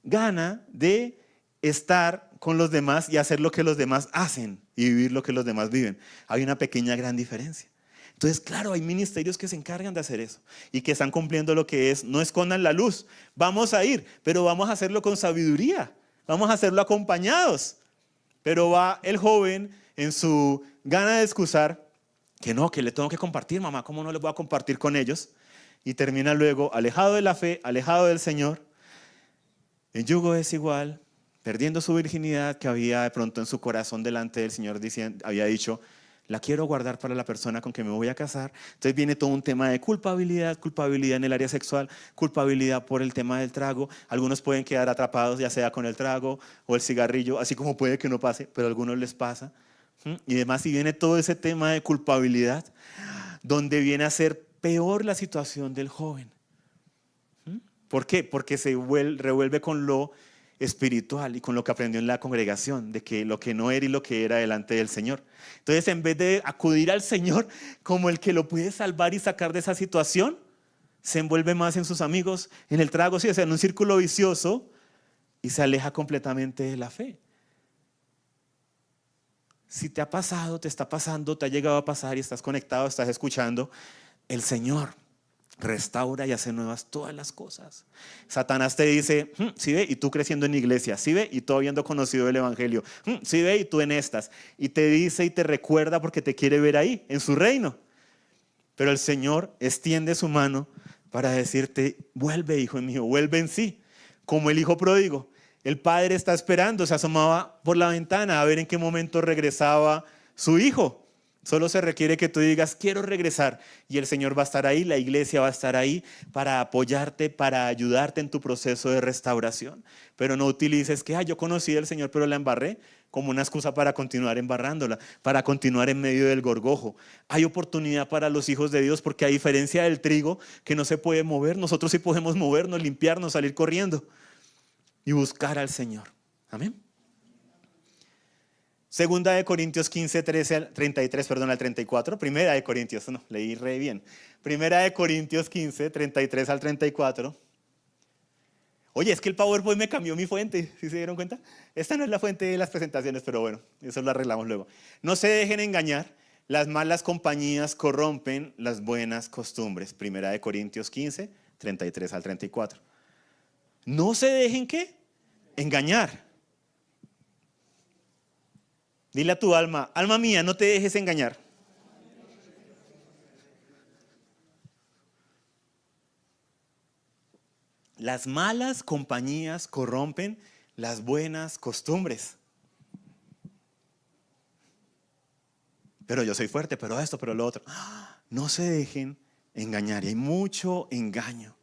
gana de estar con los demás y hacer lo que los demás hacen y vivir lo que los demás viven. Hay una pequeña gran diferencia. Entonces, claro, hay ministerios que se encargan de hacer eso y que están cumpliendo lo que es, no escondan la luz, vamos a ir, pero vamos a hacerlo con sabiduría. Vamos a hacerlo acompañados. Pero va el joven en su gana de excusar que no, que le tengo que compartir, mamá, ¿cómo no les voy a compartir con ellos? Y termina luego alejado de la fe, alejado del Señor. El yugo es igual, perdiendo su virginidad que había de pronto en su corazón delante del Señor, había dicho, la quiero guardar para la persona con que me voy a casar. Entonces viene todo un tema de culpabilidad en el área sexual, culpabilidad por el tema del trago. Algunos pueden quedar atrapados ya sea con el trago o el cigarrillo, así como puede que no pase, pero a algunos les pasa. Y además si viene todo ese tema de culpabilidad, donde viene a ser peor la situación del joven. ¿Por qué? Porque se revuelve con lo espiritual y con lo que aprendió en la congregación, de que lo que no era y lo que era delante del Señor. Entonces, en vez de acudir al Señor como el que lo puede salvar y sacar de esa situación, se envuelve más en sus amigos, en el trago, sí, o sea, en un círculo vicioso, y se aleja completamente de la fe. Si te ha pasado, te está pasando, te ha llegado a pasar y estás conectado, estás escuchando, el Señor restaura y hace nuevas todas las cosas. Satanás te dice, sí ve, y tú creciendo en la iglesia, sí ve, y tú habiendo conocido el evangelio, sí ve, y tú en estas, y te dice y te recuerda porque te quiere ver ahí, en su reino. Pero el Señor extiende su mano para decirte, vuelve, hijo mío, vuelve en sí, como el hijo pródigo. El padre está esperando, se asomaba por la ventana a ver en qué momento regresaba su hijo. Solo se requiere que tú digas, quiero regresar, y el Señor va a estar ahí, la iglesia va a estar ahí para apoyarte, para ayudarte en tu proceso de restauración. Pero no utilices que, yo conocí al Señor pero la embarré, como una excusa para continuar embarrándola, para continuar en medio del gorgojo. Hay oportunidad para los hijos de Dios, porque a diferencia del trigo que no se puede mover, nosotros sí podemos movernos, limpiarnos, salir corriendo y buscar al Señor. Amén. Segunda de Corintios 15, 13 al 33, perdón, al 34. Primera de Corintios, no, leí re bien. Primera de Corintios 15, 33 al 34. Oye, es que el PowerPoint me cambió mi fuente, ¿sí se dieron cuenta? Esta no es la fuente de las presentaciones, pero bueno, eso lo arreglamos luego. No se dejen engañar, las malas compañías corrompen las buenas costumbres. Primera de Corintios 15, 33 al 34. No se dejen, ¿qué? Engañar. Dile a tu alma, alma mía, no te dejes engañar. Las malas compañías corrompen las buenas costumbres. Pero yo soy fuerte, pero esto, pero lo otro. No se dejen engañar, y hay mucho engaño.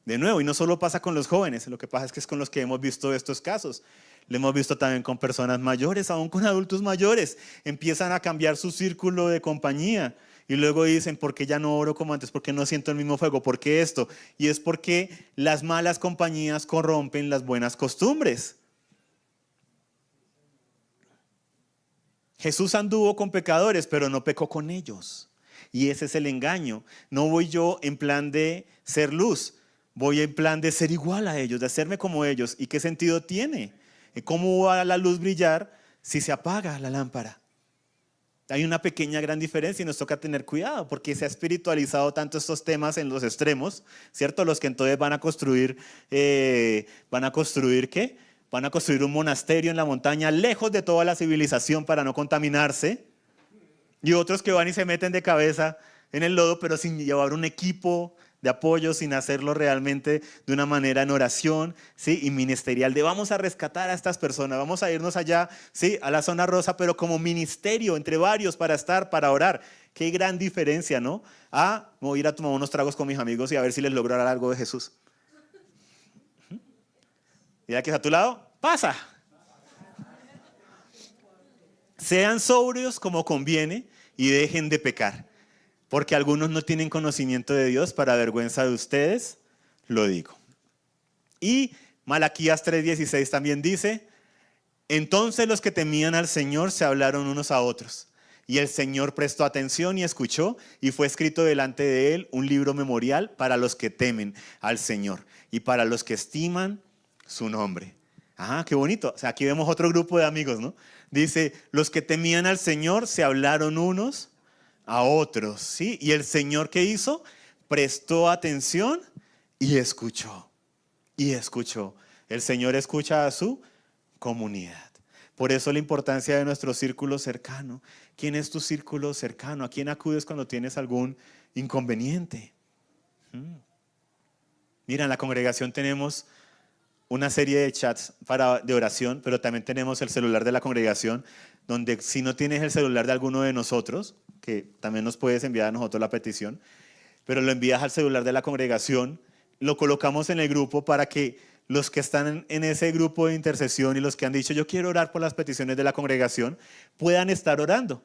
De nuevo, y no solo pasa con los jóvenes, lo que pasa es que es con los que hemos visto estos casos. Lo hemos visto también con personas mayores, aún con adultos mayores. Empiezan a cambiar su círculo de compañía y luego dicen, ¿por qué ya no oro como antes? ¿Por qué no siento el mismo fuego? ¿Por qué esto? Y es porque las malas compañías corrompen las buenas costumbres. Jesús anduvo con pecadores, pero no pecó con ellos. Y ese es el engaño. No voy yo en plan de ser luz, voy en plan de ser igual a ellos, de hacerme como ellos. ¿Y qué sentido tiene? ¿Cómo va la luz brillar si se apaga la lámpara? Hay una pequeña gran diferencia y nos toca tener cuidado porque se ha espiritualizado tanto estos temas en los extremos, ¿cierto? Los que entonces van a construir ¿qué? Van a construir un monasterio en la montaña lejos de toda la civilización para no contaminarse, y otros que van y se meten de cabeza en el lodo pero sin llevar un equipo de apoyo, sin hacerlo realmente de una manera en oración, ¿sí? Y ministerial, de vamos a rescatar a estas personas, vamos a irnos allá, ¿sí? A la zona rosa, pero como ministerio entre varios para estar, para orar. Qué gran diferencia, ¿no? Me voy a ir a tomar unos tragos con mis amigos y a ver si les logro hablar algo de Jesús. ¿Y ya que está a tu lado? Pasa. Sean sobrios como conviene y dejen de pecar. Porque algunos no tienen conocimiento de Dios, para vergüenza de ustedes, lo digo. Y Malaquías 3:16 también dice, entonces los que temían al Señor se hablaron unos a otros. Y el Señor prestó atención y escuchó, y fue escrito delante de él un libro memorial para los que temen al Señor y para los que estiman su nombre. Qué bonito. O sea, aquí vemos otro grupo de amigos, ¿no? Dice, los que temían al Señor se hablaron unos a otros, ¿sí? Y el Señor, ¿qué hizo? Prestó atención y escuchó. Y escuchó. El Señor escucha a su comunidad. Por eso la importancia de nuestro círculo cercano. ¿Quién es tu círculo cercano? ¿A quién acudes cuando tienes algún inconveniente? Mira, en la congregación tenemos una serie de chats de oración, pero también tenemos el celular de la congregación, donde si no tienes el celular de alguno de nosotros, que también nos puedes enviar a nosotros la petición, pero lo envías al celular de la congregación, lo colocamos en el grupo para que los que están en ese grupo de intercesión y los que han dicho yo quiero orar por las peticiones de la congregación, puedan estar orando.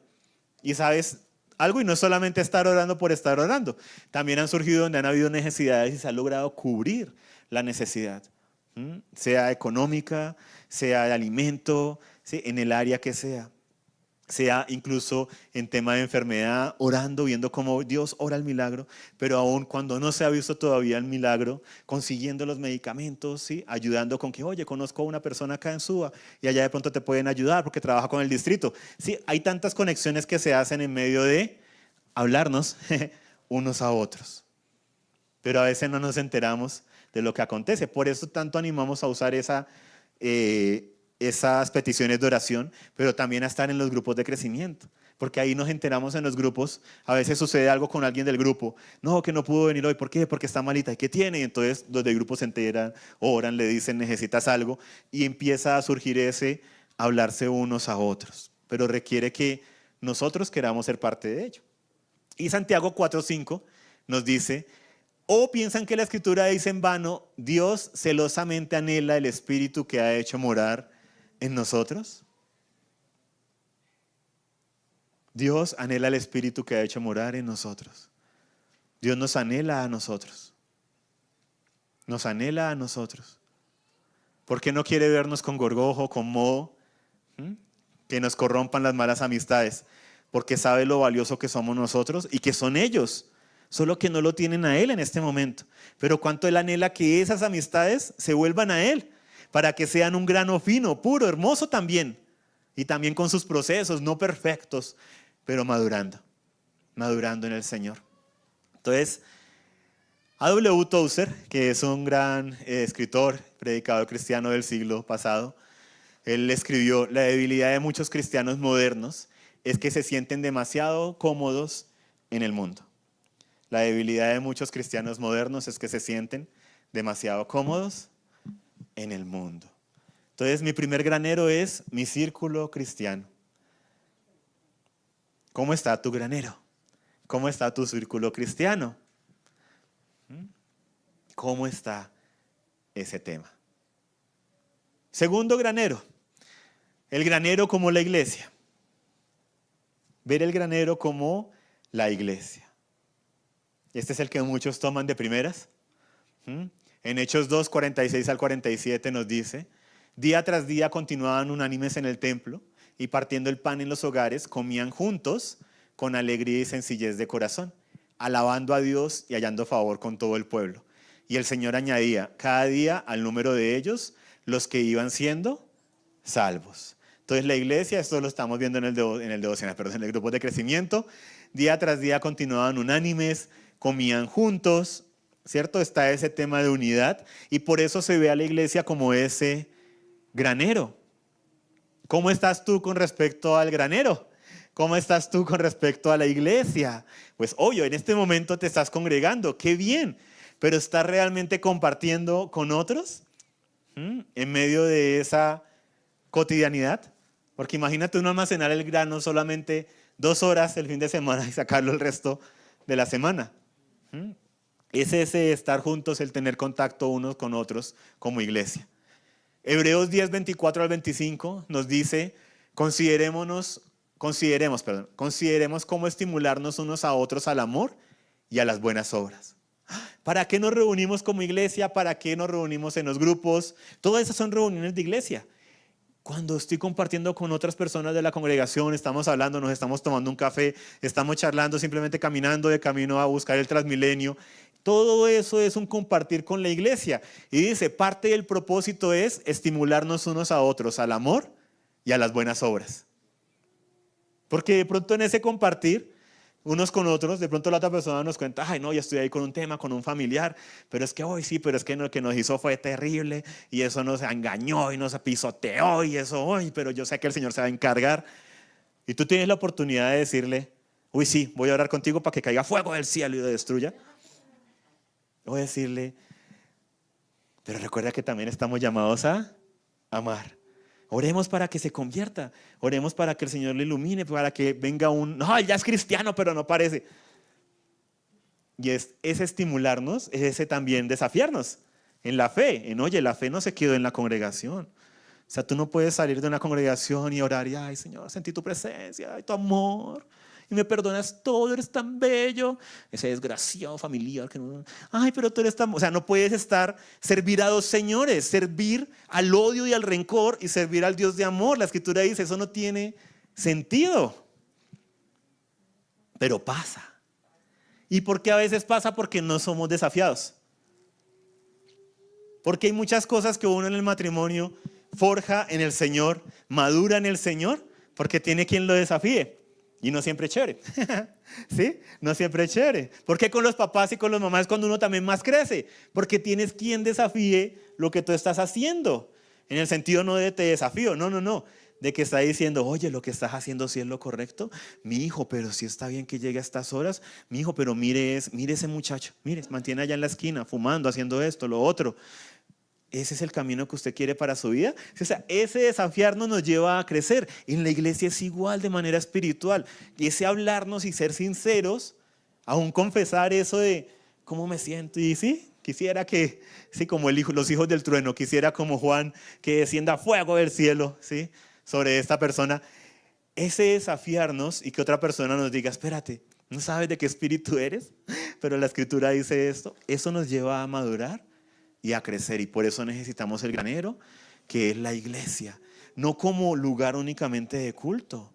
Y sabes algo, y no solamente estar orando por estar orando, también han surgido donde han habido necesidades y se ha logrado cubrir la necesidad, sea económica, sea de alimento, ¿sí? En el área que sea incluso en tema de enfermedad, orando, viendo cómo Dios obra el milagro, pero aún cuando no se ha visto todavía el milagro, consiguiendo los medicamentos, ¿sí? Ayudando con que, oye, conozco a una persona acá en Suba y allá de pronto te pueden ayudar porque trabaja con el distrito. Sí, hay tantas conexiones que se hacen en medio de hablarnos unos a otros, pero a veces no nos enteramos de lo que acontece. Por eso tanto animamos a usar esas peticiones de oración, pero también a estar en los grupos de crecimiento, porque ahí nos enteramos en los grupos. A veces sucede algo con alguien del grupo, no, que no pudo venir hoy, ¿por qué? Porque está malita. ¿Y qué tiene? Y entonces los del grupo se enteran, oran, le dicen, necesitas algo, y empieza a surgir ese hablarse unos a otros, pero requiere que nosotros queramos ser parte de ello. Y Santiago 4:5 nos dice, ¿o piensan que la Escritura dice en vano, Dios celosamente anhela el Espíritu que ha hecho morar en nosotros? Dios anhela el Espíritu que ha hecho morar en nosotros. Dios nos anhela a nosotros. Nos anhela a nosotros. ¿Por qué no quiere vernos con gorgojo, con moho? Que nos corrompan las malas amistades. Porque sabe lo valioso que somos nosotros y que son ellos. Solo que no lo tienen a Él en este momento. Pero cuánto Él anhela que esas amistades se vuelvan a Él, para que sean un grano fino, puro, hermoso también. Y también con sus procesos, no perfectos, pero madurando en el Señor. Entonces, A.W. Tozer, que es un gran escritor, predicador cristiano del siglo pasado, él escribió, la debilidad de muchos cristianos modernos es que se sienten demasiado cómodos en el mundo. La debilidad de muchos cristianos modernos es que se sienten demasiado cómodos en el mundo. Entonces, mi primer granero es mi círculo cristiano. ¿Cómo está tu granero? ¿Cómo está tu círculo cristiano? ¿Cómo está ese tema? Segundo granero, el granero como la iglesia. Ver el granero como la iglesia. Este es el que muchos toman de primeras. En Hechos 2, 46 al 47 nos dice, día tras día continuaban unánimes en el templo y partiendo el pan en los hogares, comían juntos con alegría y sencillez de corazón, alabando a Dios y hallando favor con todo el pueblo. Y el Señor añadía cada día al número de ellos los que iban siendo salvos. Entonces la iglesia, esto lo estamos viendo en el devocional, en el grupo de crecimiento, día tras día continuaban unánimes, comían juntos, ¿cierto? Está ese tema de unidad y por eso se ve a la iglesia como ese granero. ¿Cómo estás tú con respecto al granero? ¿Cómo estás tú con respecto a la iglesia? Pues obvio, en este momento te estás congregando, qué bien, pero ¿estás realmente compartiendo con otros en medio de esa cotidianidad? Porque imagínate uno almacenar el grano solamente 2 horas el fin de semana y sacarlo el resto de la semana. Es ese estar juntos, el tener contacto unos con otros como iglesia. Hebreos 10, 24 al 25 nos dice, consideremos cómo estimularnos unos a otros al amor y a las buenas obras. ¿Para qué nos reunimos como iglesia? ¿Para qué nos reunimos en los grupos? Todas esas son reuniones de iglesia. Cuando estoy compartiendo con otras personas de la congregación, estamos hablando, nos estamos tomando un café, estamos charlando, simplemente caminando de camino a buscar el Transmilenio. Todo eso es un compartir con la iglesia. Y dice, parte del propósito es estimularnos unos a otros al amor y a las buenas obras. Porque de pronto en ese compartir, unos con otros, de pronto la otra persona nos cuenta, ay no, ya estoy ahí con un tema, con un familiar, pero es que hoy sí, pero es que lo que nos hizo fue terrible y eso nos engañó y nos pisoteó y eso hoy, pero yo sé que el Señor se va a encargar. Y tú tienes la oportunidad de decirle, uy sí, voy a orar contigo para que caiga fuego del cielo y lo destruya. Voy a decirle, pero recuerda que también estamos llamados a amar. Oremos para que se convierta, oremos para que el Señor le ilumine, para que venga no, él ya es cristiano, pero no parece. Y es ese estimularnos, es ese también desafiarnos en la fe, oye, la fe no se quedó en la congregación. O sea, tú no puedes salir de una congregación y orar y, ay Señor, sentí tu presencia, ay tu amor, y me perdonas todo, eres tan bello. Ese desgraciado familiar que no, ay, pero tú eres tan, o sea, no puedes servir a dos señores, servir al odio y al rencor y servir al Dios de amor. La Escritura dice, eso no tiene sentido. Pero pasa. ¿Y por qué a veces pasa? Porque no somos desafiados. Porque hay muchas cosas que uno en el matrimonio forja en el Señor, madura en el Señor, porque tiene quien lo desafíe. Y no siempre es chévere. ¿Sí? No siempre es chévere. ¿Por qué con los papás y con las mamás es cuando uno también más crece? Porque tienes quien desafíe lo que tú estás haciendo. En el sentido no de te desafío, no. De que está diciendo, oye, lo que estás haciendo sí es lo correcto. Mi hijo, pero sí está bien que llegue a estas horas. Mi hijo, pero mire ese muchacho. Mire, mantiene allá en la esquina, fumando, haciendo esto, lo otro. ¿Ese es el camino que usted quiere para su vida? O sea, ese desafiarnos nos lleva a crecer. En la iglesia es igual de manera espiritual. Y ese hablarnos y ser sinceros, aún confesar eso de cómo me siento. Y sí, quisiera que, sí, como los hijos del trueno, quisiera como Juan que descienda fuego del cielo, ¿sí? Sobre esta persona. Ese desafiarnos y que otra persona nos diga, espérate, ¿no sabes de qué espíritu eres? Pero la Escritura dice esto. Eso nos lleva a madurar y a crecer, y por eso necesitamos el granero, que es la iglesia, no como lugar únicamente de culto.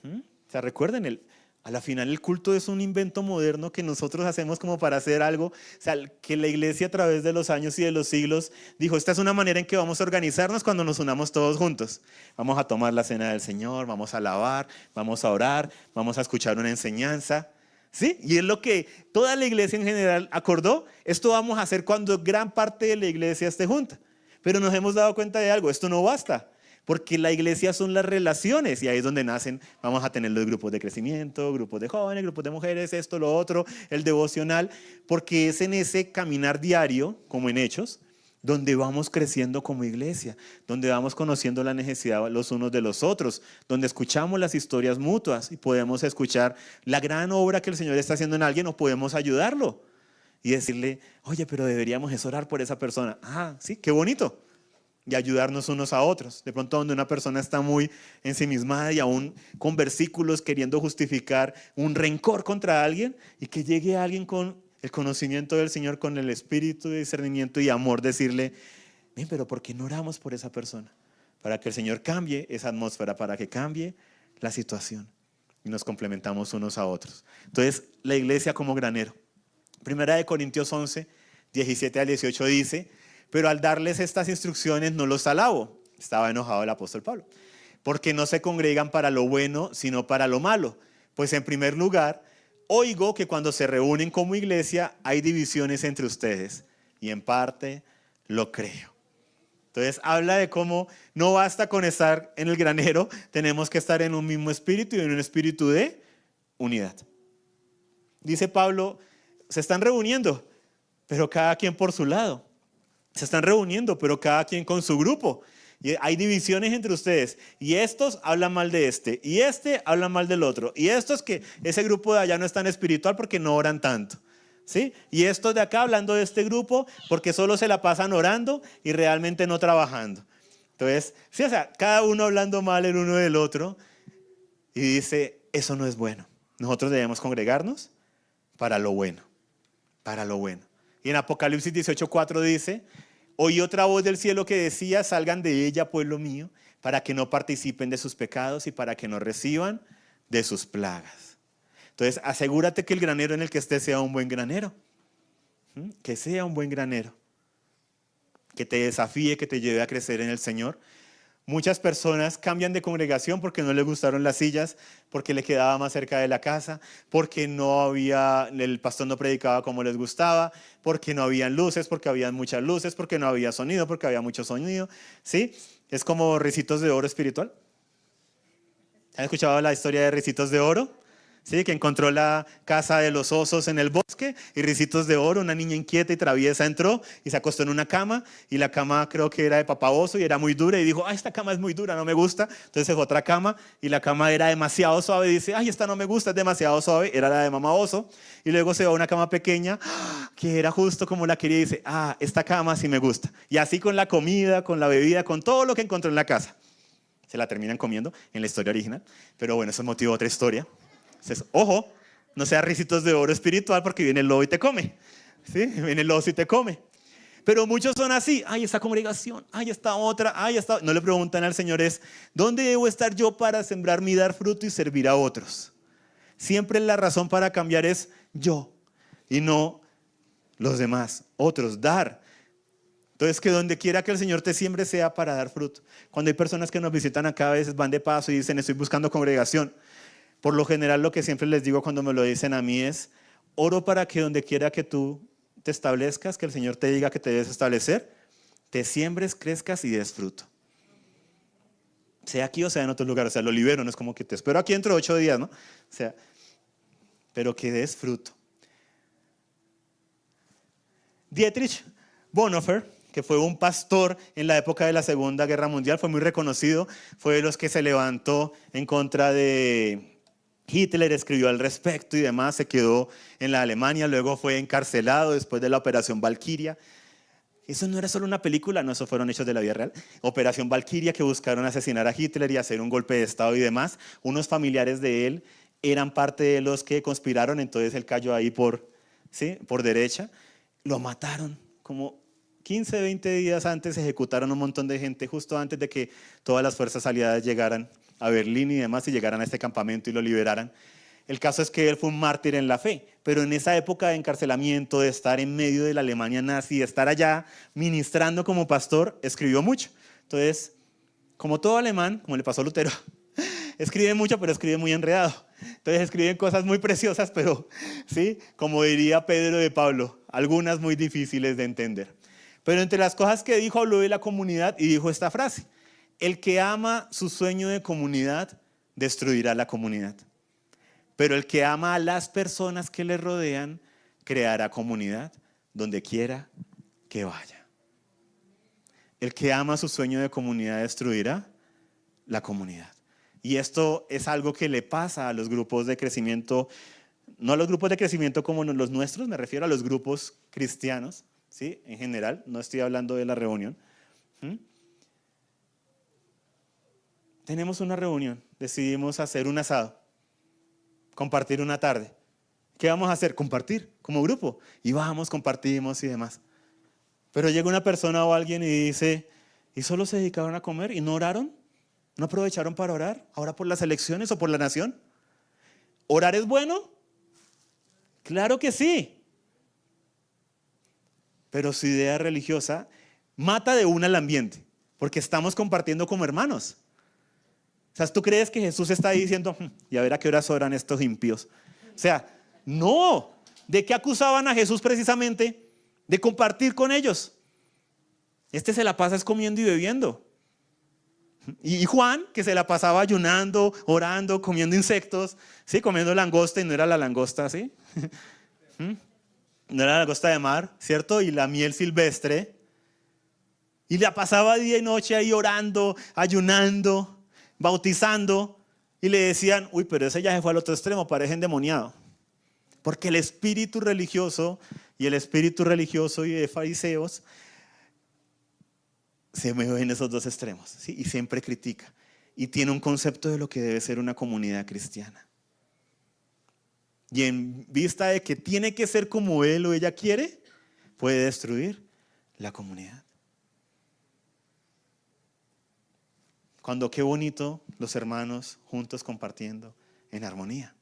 O sea, recuerden, a la final el culto es un invento moderno que nosotros hacemos como para hacer algo. O sea, que la iglesia a través de los años y de los siglos dijo, esta es una manera en que vamos a organizarnos cuando nos unamos todos juntos. Vamos a tomar la cena del Señor, vamos a alabar, vamos a orar, vamos a escuchar una enseñanza. ¿Sí? Y es lo que toda la iglesia en general acordó. Esto vamos a hacer cuando gran parte de la iglesia esté junta. Pero nos hemos dado cuenta de algo, esto no basta. Porque la iglesia son las relaciones y ahí es donde nacen, vamos a tener los grupos de crecimiento, grupos de jóvenes, grupos de mujeres, esto, lo otro, el devocional. Porque es en ese caminar diario, como en Hechos, donde vamos creciendo como iglesia, donde vamos conociendo la necesidad los unos de los otros, donde escuchamos las historias mutuas y podemos escuchar la gran obra que el Señor está haciendo en alguien o podemos ayudarlo y decirle, oye, pero deberíamos orar por esa persona. Ah, sí, qué bonito. Y ayudarnos unos a otros. De pronto donde una persona está muy ensimismada y aún con versículos queriendo justificar un rencor contra alguien y que llegue alguien con el conocimiento del Señor, con el espíritu de discernimiento y amor, decirle, ven, pero ¿por qué no oramos por esa persona? Para que el Señor cambie esa atmósfera, para que cambie la situación. Y nos complementamos unos a otros. Entonces, la iglesia como granero. Primera de Corintios 11, 17 al 18 dice, pero al darles estas instrucciones no los alabo. Estaba enojado el apóstol Pablo. Porque no se congregan para lo bueno, sino para lo malo. Pues en primer lugar, oigo que cuando se reúnen como iglesia hay divisiones entre ustedes y en parte lo creo. Entonces habla de cómo no basta con estar en el granero, tenemos que estar en un mismo espíritu y en un espíritu de unidad. Dice Pablo, se están reuniendo, pero cada quien por su lado. Se están reuniendo, pero cada quien con su grupo. Y hay divisiones entre ustedes. Y estos hablan mal de este. Y este habla mal del otro. Y estos que ese grupo de allá no es tan espiritual porque no oran tanto. ¿Sí? Y estos de acá hablando de este grupo porque solo se la pasan orando y realmente no trabajando. Entonces, sí, o sea, cada uno hablando mal el uno del otro. Y dice, eso no es bueno. Nosotros debemos congregarnos para lo bueno. Para lo bueno. Y en Apocalipsis 18:4 dice, oí otra voz del cielo que decía, salgan de ella, pueblo mío, para que no participen de sus pecados y para que no reciban de sus plagas. Entonces, asegúrate que el granero en el que estés sea un buen granero. Que sea un buen granero. Que te desafíe, que te lleve a crecer en el Señor. Muchas personas cambian de congregación porque no les gustaron las sillas, porque le quedaba más cerca de la casa, porque el pastor no predicaba como les gustaba, porque no habían luces, porque habían muchas luces, porque no había sonido, porque había mucho sonido. ¿Sí? Es como Ricitos de Oro espiritual. ¿Han escuchado la historia de Ricitos de Oro? ¿Sí? Que encontró la casa de los osos en el bosque y Ricitos de Oro, una niña inquieta y traviesa, entró y se acostó en una cama y la cama creo que era de papá oso y era muy dura y dijo, esta cama es muy dura, no me gusta. Entonces se fue a otra cama y la cama era demasiado suave y dice, esta no me gusta, es demasiado suave, era la de mamá oso. Y luego se va a una cama pequeña que era justo como la quería y dice, esta cama sí me gusta. Y así con la comida, con la bebida, con todo lo que encontró en la casa. Se la terminan comiendo en la historia original, pero bueno, eso es motivo de otra historia. Entonces, ojo, no sea ricitos de oro espiritual porque viene el lobo y te come. ¿Sí? Viene el lobo y te come. Pero muchos son así. Ay, esta congregación, ay, esta otra, ay, esta. No le preguntan al Señor es, ¿dónde debo estar yo para sembrarme y dar fruto y servir a otros? Siempre la razón para cambiar es yo y no los demás, otros, dar. Entonces, que donde quiera que el Señor te siembre sea para dar fruto. Cuando hay personas que nos visitan acá, a veces van de paso y dicen, estoy buscando congregación. Por lo general, lo que siempre les digo cuando me lo dicen a mí es, oro para que donde quiera que tú te establezcas, que el Señor te diga que te debes establecer, te siembres, crezcas y des fruto. Sea aquí o sea en otro lugar, o sea, lo libero, no es como que te espero aquí dentro de 8 días, ¿no? O sea, pero que des fruto. Dietrich Bonhoeffer, que fue un pastor en la época de la Segunda Guerra Mundial, fue muy reconocido, fue de los que se levantó en contra de Hitler, escribió al respecto y demás, se quedó en la Alemania, luego fue encarcelado después de la Operación Valquiria. Eso no era solo una película, no, eso fueron hechos de la vida real. Operación Valquiria, que buscaron asesinar a Hitler y hacer un golpe de Estado y demás. Unos familiares de él eran parte de los que conspiraron, entonces él cayó ahí por derecha. Lo mataron, como 15, 20 días antes ejecutaron un montón de gente, justo antes de que todas las fuerzas aliadas llegaran a Berlín y demás y llegaran a este campamento y lo liberaran. El caso es que él fue un mártir en la fe, pero en esa época de encarcelamiento, de estar en medio de la Alemania nazi, de estar allá ministrando como pastor, escribió mucho. Entonces, como todo alemán, como le pasó a Lutero, escribe mucho, pero escribe muy enredado. Entonces escriben cosas muy preciosas, pero, ¿sí? Como diría Pedro de Pablo, algunas muy difíciles de entender. Pero entre las cosas que dijo, habló de la comunidad y dijo esta frase: el que ama su sueño de comunidad, destruirá la comunidad. Pero el que ama a las personas que le rodean, creará comunidad donde quiera que vaya. El que ama su sueño de comunidad destruirá la comunidad. Y esto es algo que le pasa a los grupos de crecimiento, no a los grupos de crecimiento como los nuestros, me refiero a los grupos cristianos, ¿sí? En general, no estoy hablando de la reunión. Tenemos una reunión, decidimos hacer un asado, compartir una tarde. ¿Qué vamos a hacer? Compartir como grupo. Y vamos, compartimos y demás. Pero llega una persona o alguien y dice, ¿y solo se dedicaron a comer y no oraron? ¿No aprovecharon para orar? ¿Ahora por las elecciones o por la nación? ¿Orar es bueno? Claro que sí. Pero su idea religiosa mata de una al ambiente, porque estamos compartiendo como hermanos. O sea, ¿tú crees que Jesús está ahí diciendo, y a ver a qué horas oran estos impíos? O sea, no. ¿De qué acusaban a Jesús precisamente? De compartir con ellos. Este se la pasa es comiendo y bebiendo. Y Juan, que se la pasaba ayunando, orando, comiendo insectos, ¿sí? Comiendo langosta, y no era la langosta, ¿sí? No era la langosta de mar, ¿cierto? Y la miel silvestre. Y la pasaba día y noche ahí orando, ayunando, bautizando. Y le decían, uy, pero ese ya se fue al otro extremo, parece endemoniado. Porque el espíritu religioso y de fariseos se mueve en esos dos extremos, ¿sí? Y siempre critica y tiene un concepto de lo que debe ser una comunidad cristiana. Y en vista de que tiene que ser como él o ella quiere, puede destruir la comunidad. Cuando qué bonito los hermanos juntos compartiendo en armonía.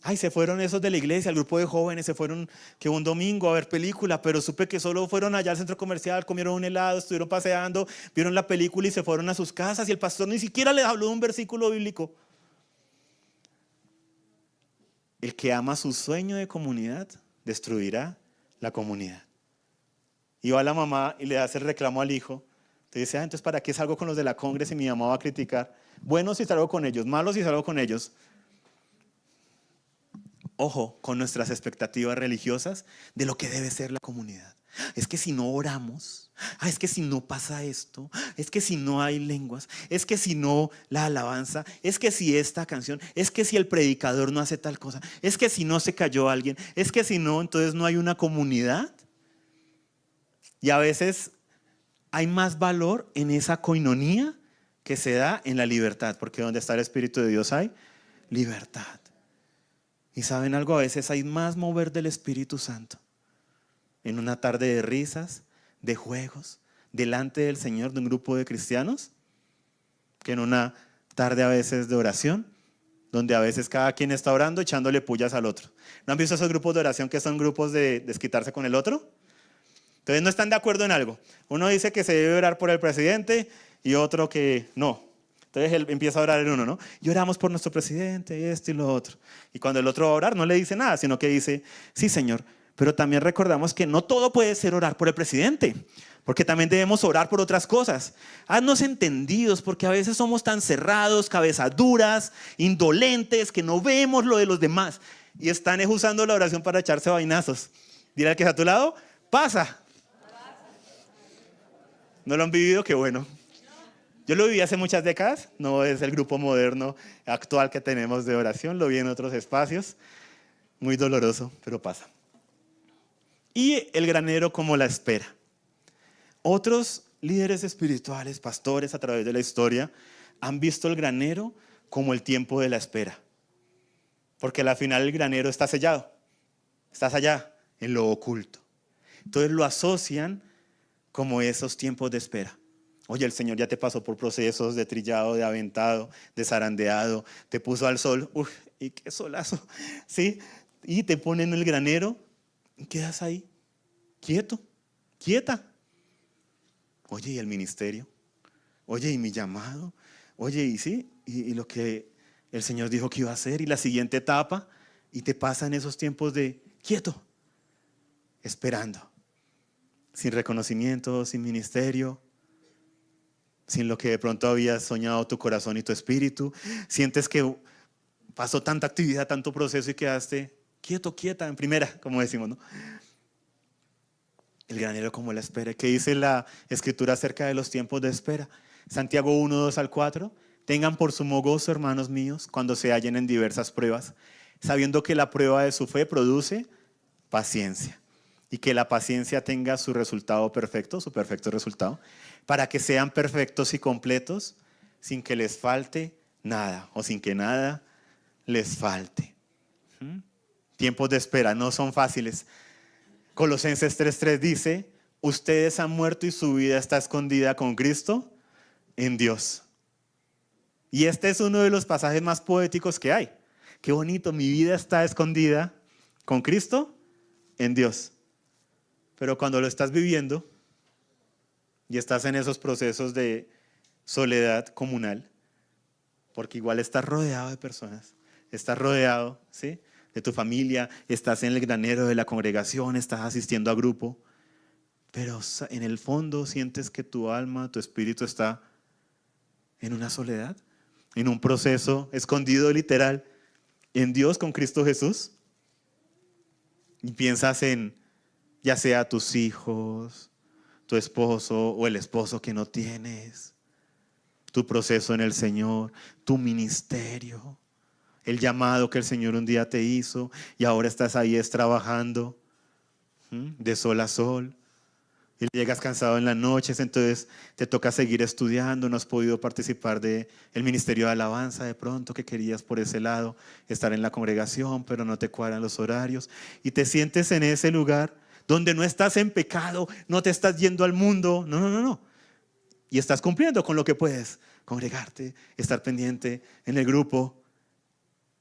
Ay, se fueron esos de la iglesia, el grupo de jóvenes, se fueron que un domingo a ver película, pero supe que solo fueron allá al centro comercial, comieron un helado, estuvieron paseando, vieron la película y se fueron a sus casas y el pastor ni siquiera les habló de un versículo bíblico. El que ama su sueño de comunidad, destruirá la comunidad. Y va la mamá y le hace el reclamo al hijo. Te dice, entonces ¿para qué salgo con los de la congre si mi mamá va a criticar? Bueno si salgo con ellos, malo si salgo con ellos. Ojo con nuestras expectativas religiosas de lo que debe ser la comunidad. Es que si no oramos, es que si no pasa esto, es que si no hay lenguas, es que si no la alabanza, es que si esta canción, es que si el predicador no hace tal cosa, es que si no se cayó alguien, es que si no, entonces no hay una comunidad. Y a veces hay más valor en esa coinonía que se da en la libertad, porque donde está el Espíritu de Dios hay libertad. Y saben algo, a veces hay más mover del Espíritu Santo en una tarde de risas, de juegos, delante del Señor de un grupo de cristianos, que en una tarde a veces de oración, donde a veces cada quien está orando echándole pullas al otro. ¿No han visto esos grupos de oración que son grupos de desquitarse con el otro? Entonces no están de acuerdo en algo. Uno dice que se debe orar por el presidente y otro que no. Entonces él empieza a orar en uno, ¿no? Y oramos por nuestro presidente, esto y lo otro. Y cuando el otro va a orar no le dice nada, sino que dice, sí, Señor, pero también recordamos que no todo puede ser orar por el presidente, porque también debemos orar por otras cosas. Haznos entendidos, porque a veces somos tan cerrados, cabezas duras, indolentes, que no vemos lo de los demás. Y están usando la oración para echarse vainazos. Dile al que está a tu lado, pasa. ¿No lo han vivido? Qué bueno. Yo lo viví hace muchas décadas, no es el grupo moderno actual que tenemos de oración, lo vi en otros espacios, muy doloroso, pero pasa. Y el granero como la espera. Otros líderes espirituales, pastores a través de la historia, han visto el granero como el tiempo de la espera. Porque al final el granero está sellado, estás allá, en lo oculto. Entonces lo asocian como esos tiempos de espera. Oye, el Señor ya te pasó por procesos de trillado, de aventado, de zarandeado, te puso al sol, ¡uf! Y qué solazo, ¿sí? Y te pone en el granero y quedas ahí, quieto, quieta. Oye, ¿y el ministerio? Oye, ¿y mi llamado? Oye, ¿y sí? ¿Y lo que el Señor dijo que iba a hacer? ¿Y la siguiente etapa? Y te pasan esos tiempos de quieto, esperando, sin reconocimiento, sin ministerio, sin lo que de pronto habías soñado tu corazón y tu espíritu. Sientes que pasó tanta actividad, tanto proceso y quedaste quieto, quieta, en primera, como decimos, ¿no? El granero como la espera. ¿Qué dice la Escritura acerca de los tiempos de espera? Santiago 1, 2 al 4. Tengan por sumo gozo, hermanos míos, cuando se hallen en diversas pruebas, sabiendo que la prueba de su fe produce paciencia. Y que la paciencia tenga su resultado perfecto, su perfecto resultado, para que sean perfectos y completos, sin que les falte nada, o sin que nada les falte. Tiempos de espera no son fáciles. Colosenses 3:3 dice, ustedes han muerto y su vida está escondida con Cristo en Dios. Y este es uno de los pasajes más poéticos que hay. Qué bonito, mi vida está escondida con Cristo en Dios. Pero cuando lo estás viviendo y estás en esos procesos de soledad comunal, porque igual estás rodeado de personas, estás rodeado, ¿sí?, de tu familia, estás en el granero de la congregación, estás asistiendo a grupo, pero en el fondo sientes que tu alma, tu espíritu está en una soledad, en un proceso escondido literal en Dios con Cristo Jesús, y piensas en ya sea tus hijos, tu esposo o el esposo que no tienes, tu proceso en el Señor, tu ministerio, el llamado que el Señor un día te hizo y ahora estás ahí trabajando de sol a sol y llegas cansado en las noches, entonces te toca seguir estudiando, no has podido participar del ministerio de alabanza de pronto que querías por ese lado, estar en la congregación, pero no te cuadran los horarios y te sientes en ese lugar donde no estás en pecado, no te estás yendo al mundo, no. Y estás cumpliendo con lo que puedes, congregarte, estar pendiente en el grupo,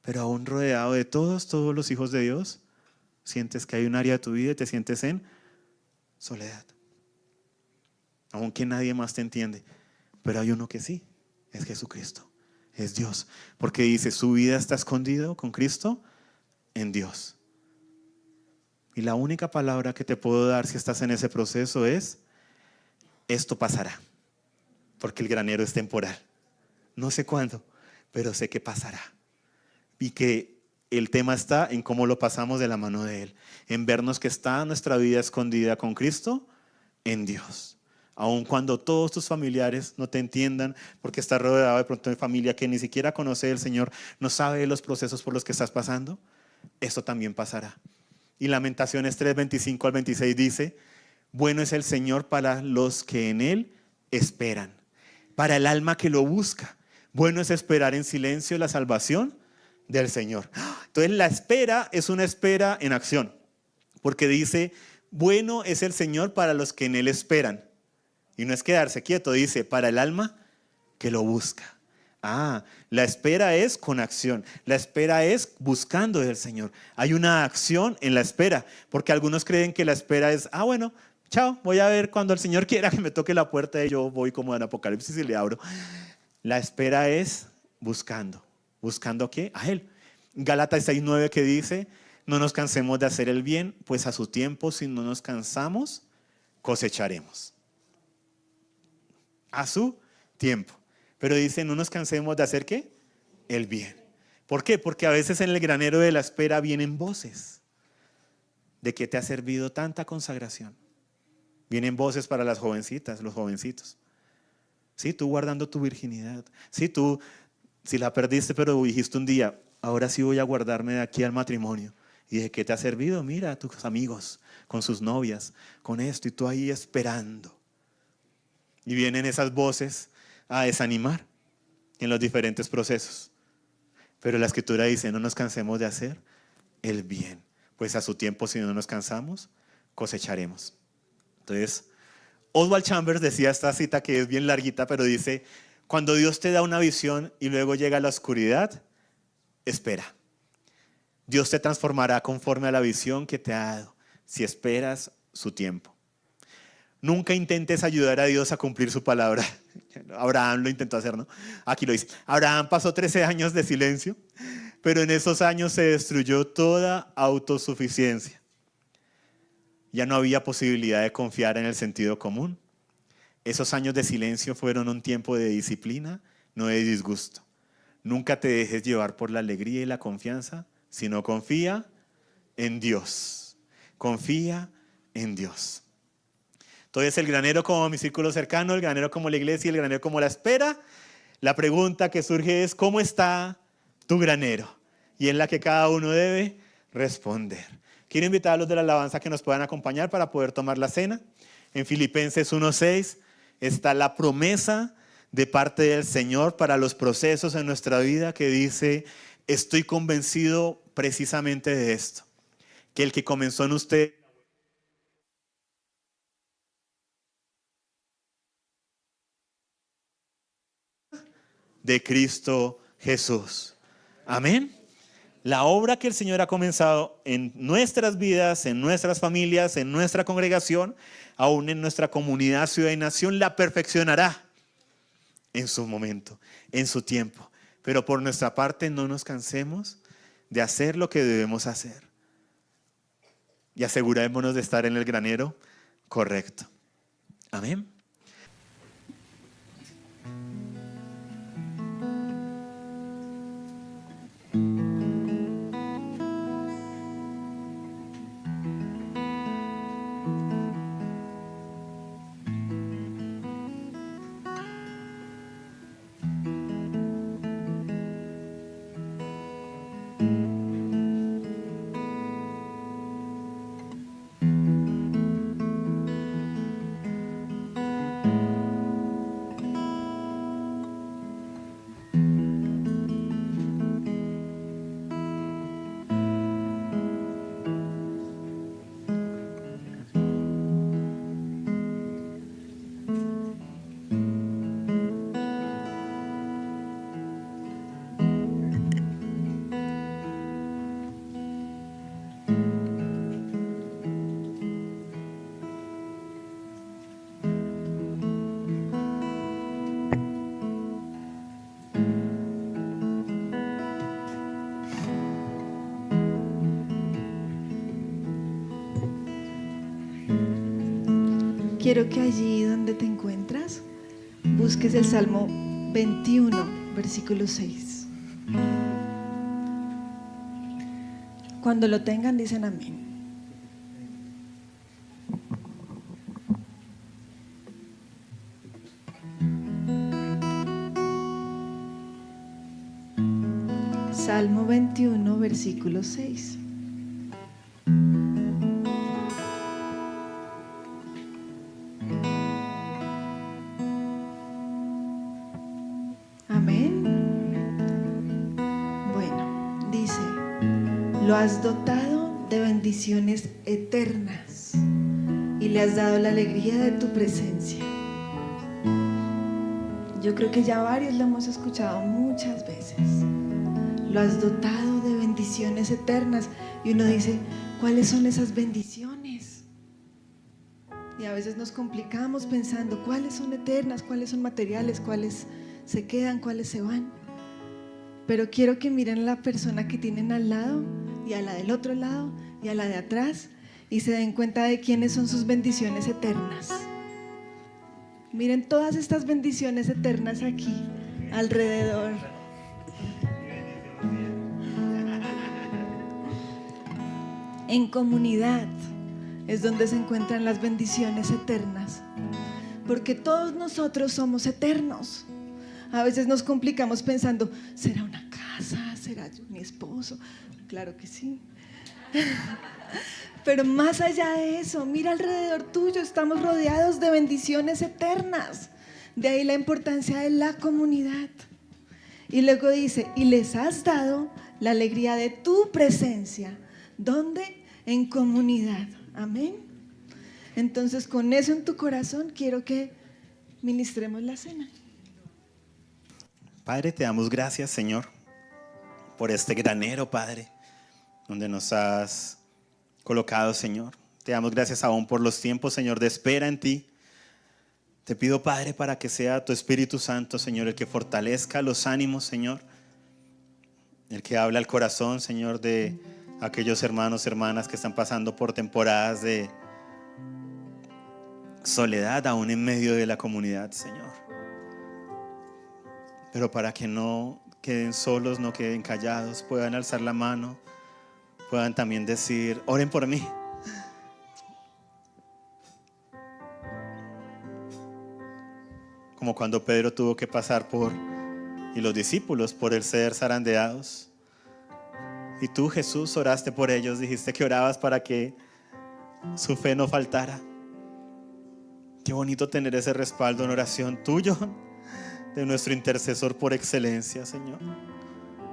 pero aún rodeado de todos los hijos de Dios, sientes que hay un área de tu vida y te sientes en soledad. Aunque nadie más te entiende, pero hay uno que sí, es Jesucristo, es Dios, porque dice, su vida está escondida con Cristo en Dios. Y la única palabra que te puedo dar si estás en ese proceso es, esto pasará, porque el granero es temporal. No sé cuándo, pero sé que pasará. Y que el tema está en cómo lo pasamos de la mano de Él, en vernos que está nuestra vida escondida con Cristo en Dios. Aun cuando todos tus familiares no te entiendan, porque estás rodeado de pronto de familia que ni siquiera conoce al Señor, no sabe los procesos por los que estás pasando, esto también pasará. Y Lamentaciones 3:25 al 26 dice, bueno es el Señor para los que en Él esperan, para el alma que lo busca. Bueno es esperar en silencio la salvación del Señor. Entonces la espera es una espera en acción, porque dice, bueno es el Señor para los que en Él esperan. Y no es quedarse quieto, dice, para el alma que lo busca. La espera es con acción. La espera es buscando del Señor. Hay una acción en la espera, porque algunos creen que la espera es, bueno, chao, voy a ver cuando el Señor quiera que me toque la puerta y yo voy como en Apocalipsis y le abro. La espera es buscando. ¿Buscando qué? A Él. Gálatas 6:9 que dice, no nos cansemos de hacer el bien, pues a su tiempo, si no nos cansamos, cosecharemos. A su tiempo. Pero dice, no nos cansemos de hacer ¿qué? El bien. ¿Por qué? Porque a veces en el granero de la espera vienen voces. ¿De qué te ha servido tanta consagración? Vienen voces para las jovencitas, los jovencitos. Sí, tú guardando tu virginidad. Sí, tú, si la perdiste, pero dijiste un día, ahora sí voy a guardarme de aquí al matrimonio. ¿Y de qué te ha servido? Mira a tus amigos, con sus novias, con esto, y tú ahí esperando. Y vienen esas voces a desanimar en los diferentes procesos. Pero la Escritura dice, no nos cansemos de hacer el bien, pues a su tiempo, si no nos cansamos, cosecharemos. Entonces, Oswald Chambers decía esta cita que es bien larguita, pero dice, cuando Dios te da una visión y luego llega la oscuridad, espera. Dios te transformará conforme a la visión que te ha dado, si esperas su tiempo. Nunca intentes ayudar a Dios a cumplir su palabra. Abraham lo intentó hacer, ¿no? Aquí lo dice. Abraham pasó 13 años de silencio, pero en esos años se destruyó toda autosuficiencia. Ya no había posibilidad de confiar en el sentido común. Esos años de silencio fueron un tiempo de disciplina, no de disgusto. Nunca te dejes llevar por la alegría y la confianza, sino confía en Dios. Confía en Dios. Entonces el granero como mi círculo cercano, el granero como la iglesia y el granero como la espera. La pregunta que surge es, ¿cómo está tu granero? Y es la que cada uno debe responder. Quiero invitar a los de la alabanza que nos puedan acompañar para poder tomar la cena. En Filipenses 1:6 está la promesa de parte del Señor para los procesos en nuestra vida que dice, estoy convencido precisamente de esto, que el que comenzó en usted de Cristo Jesús. Amén. La obra que el Señor ha comenzado en nuestras vidas, en nuestras familias, en nuestra congregación, aún en nuestra comunidad, ciudad y nación, la perfeccionará en su momento, en su tiempo. Pero por nuestra parte no nos cansemos de hacer lo que debemos hacer. Y asegurémonos de estar en el granero correcto. Amén. Quiero que allí donde te encuentras busques el Salmo 21, versículo 6. Cuando lo tengan dicen amén. Salmo 21, versículo 6. Lo has dotado de bendiciones eternas y le has dado la alegría de tu presencia. Yo creo que ya varios lo hemos escuchado muchas veces. Lo has dotado de bendiciones eternas. Y uno dice, ¿cuáles son esas bendiciones? Y a veces nos complicamos pensando, ¿cuáles son eternas? ¿Cuáles son materiales? ¿Cuáles se quedan? ¿Cuáles se van? Pero quiero que miren a la persona que tienen al lado y a la del otro lado y a la de atrás y se den cuenta de quiénes son sus bendiciones eternas. Miren todas estas bendiciones eternas aquí, alrededor. En comunidad es donde se encuentran las bendiciones eternas, porque todos nosotros somos eternos. A veces nos complicamos pensando, ¿será una casa? ¿Será yo, mi esposo? Claro que sí. Pero más allá de eso, mira alrededor tuyo, estamos rodeados de bendiciones eternas. De ahí la importancia de la comunidad. Y luego dice, y les has dado la alegría de tu presencia. ¿Dónde? En comunidad. Amén. Entonces, con eso en tu corazón, quiero que ministremos la cena. Padre, te damos gracias, Señor, por este granero, Padre, donde nos has colocado, Señor. Te damos gracias aún por los tiempos, Señor, de espera en ti. Te pido, Padre, para que sea tu Espíritu Santo, Señor, el que fortalezca los ánimos, Señor, el que habla al corazón, Señor, de aquellos hermanos, hermanas que están pasando por temporadas de soledad aún en medio de la comunidad, Señor. Pero para que no queden solos, no queden callados, puedan alzar la mano, puedan también decir, oren por mí. Como cuando Pedro tuvo que pasar y los discípulos, por el ser zarandeados. Y tú, Jesús, oraste por ellos, dijiste que orabas para que su fe no faltara. Qué bonito tener ese respaldo en oración tuyo, de nuestro intercesor por excelencia, Señor.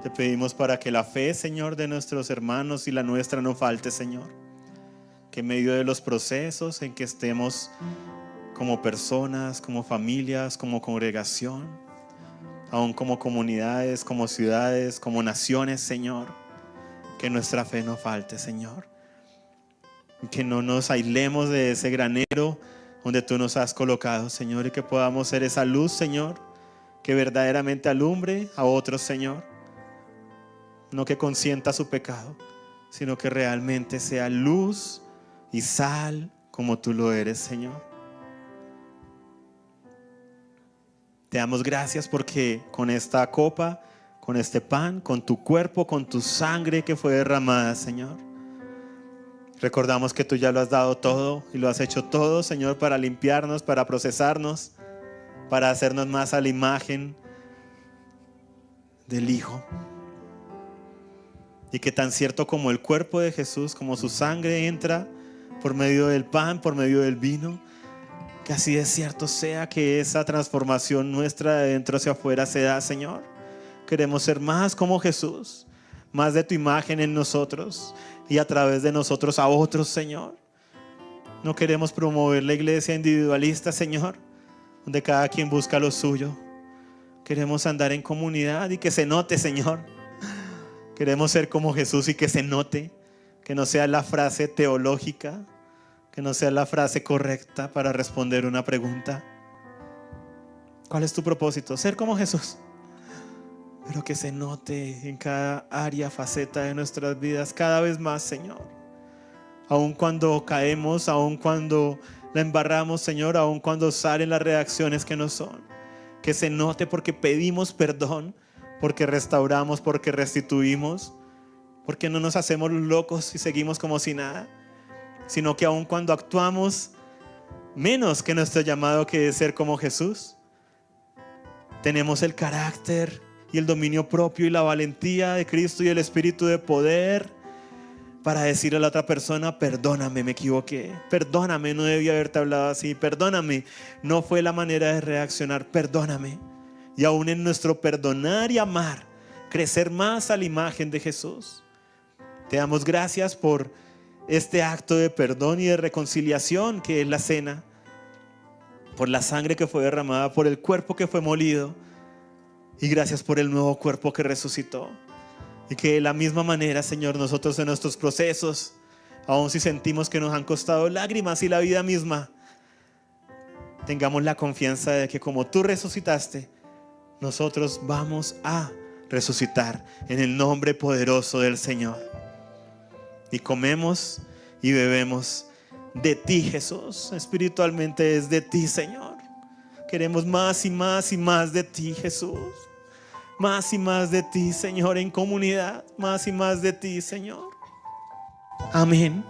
Te pedimos para que la fe, Señor, de nuestros hermanos y la nuestra no falte, Señor. Que en medio de los procesos en que estemos como personas, como familias, como congregación, aún como comunidades, como ciudades, como naciones, Señor, que nuestra fe no falte, Señor. Que no nos aislemos de ese granero donde tú nos has colocado, Señor, y que podamos ser esa luz, Señor, que verdaderamente alumbre a otros, Señor. No que consienta su pecado, sino que realmente sea luz y sal como tú lo eres, Señor. Te damos gracias porque con esta copa, con este pan, con tu cuerpo, con tu sangre que fue derramada, Señor, recordamos que tú ya lo has dado todo y lo has hecho todo, Señor, para limpiarnos, para procesarnos, para hacernos más a la imagen del Hijo. Y que tan cierto como el cuerpo de Jesús, como su sangre entra por medio del pan, por medio del vino, que así de cierto sea que esa transformación nuestra de dentro hacia afuera se da, Señor. Queremos ser más como Jesús, más de tu imagen en nosotros y a través de nosotros a otros, Señor. No queremos promover la iglesia individualista, Señor, donde cada quien busca lo suyo. Queremos andar en comunidad y que se note, Señor. Queremos ser como Jesús y que se note, que no sea la frase teológica, que no sea la frase correcta para responder una pregunta. ¿Cuál es tu propósito? Ser como Jesús, pero que se note en cada área, faceta de nuestras vidas cada vez más, Señor. Aun cuando caemos, aun cuando la embarramos, Señor, aun cuando salen las reacciones que no son, que se note porque pedimos perdón, porque restauramos, porque restituimos, porque no nos hacemos locos y seguimos como si nada, sino que aun cuando actuamos menos que nuestro llamado, que es ser como Jesús, tenemos el carácter y el dominio propio y la valentía de Cristo y el espíritu de poder para decirle a la otra persona: perdóname, me equivoqué, perdóname, no debí haberte hablado así, perdóname, no fue la manera de reaccionar, perdóname. Y aún en nuestro perdonar y amar, crecer más a la imagen de Jesús. Te damos gracias por este acto de perdón y de reconciliación que es la cena, por la sangre que fue derramada, por el cuerpo que fue molido, y gracias por el nuevo cuerpo que resucitó. Y que de la misma manera, Señor, nosotros en nuestros procesos, aun si sentimos que nos han costado lágrimas y la vida misma, tengamos la confianza de que como tú resucitaste, nosotros vamos a resucitar en el nombre poderoso del Señor. Y comemos y bebemos de ti, Jesús. Espiritualmente es de ti, Señor. Queremos más y más y más de ti, Jesús. Más y más de ti, Señor, en comunidad. Más y más de ti, Señor. Amén.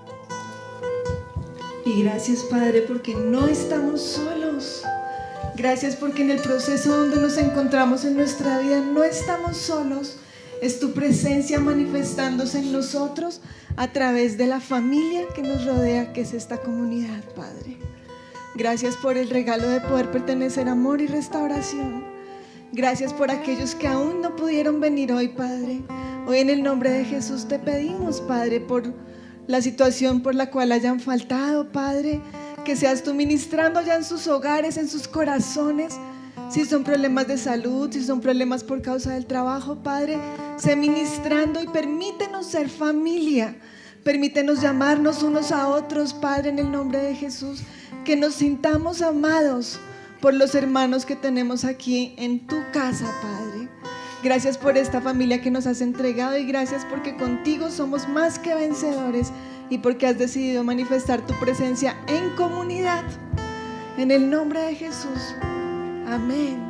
Y gracias, Padre, porque no estamos solos. Gracias porque en el proceso donde nos encontramos en nuestra vida no estamos solos. Es tu presencia manifestándose en nosotros a través de la familia que nos rodea, que es esta comunidad, Padre. Gracias por el regalo de poder pertenecer a Amor y Restauración. Gracias por aquellos que aún no pudieron venir hoy, Padre. Hoy en el nombre de Jesús te pedimos, Padre, por la situación por la cual hayan faltado, Padre, que seas tú ministrando ya en sus hogares, en sus corazones. Si son problemas de salud, si son problemas por causa del trabajo, Padre, sé ministrando y permítenos ser familia. Permítenos llamarnos unos a otros, Padre, en el nombre de Jesús. Que nos sintamos amados por los hermanos que tenemos aquí en tu casa, Padre. Gracias por esta familia que nos has entregado y gracias porque contigo somos más que vencedores y porque has decidido manifestar tu presencia en comunidad. En el nombre de Jesús. Amén.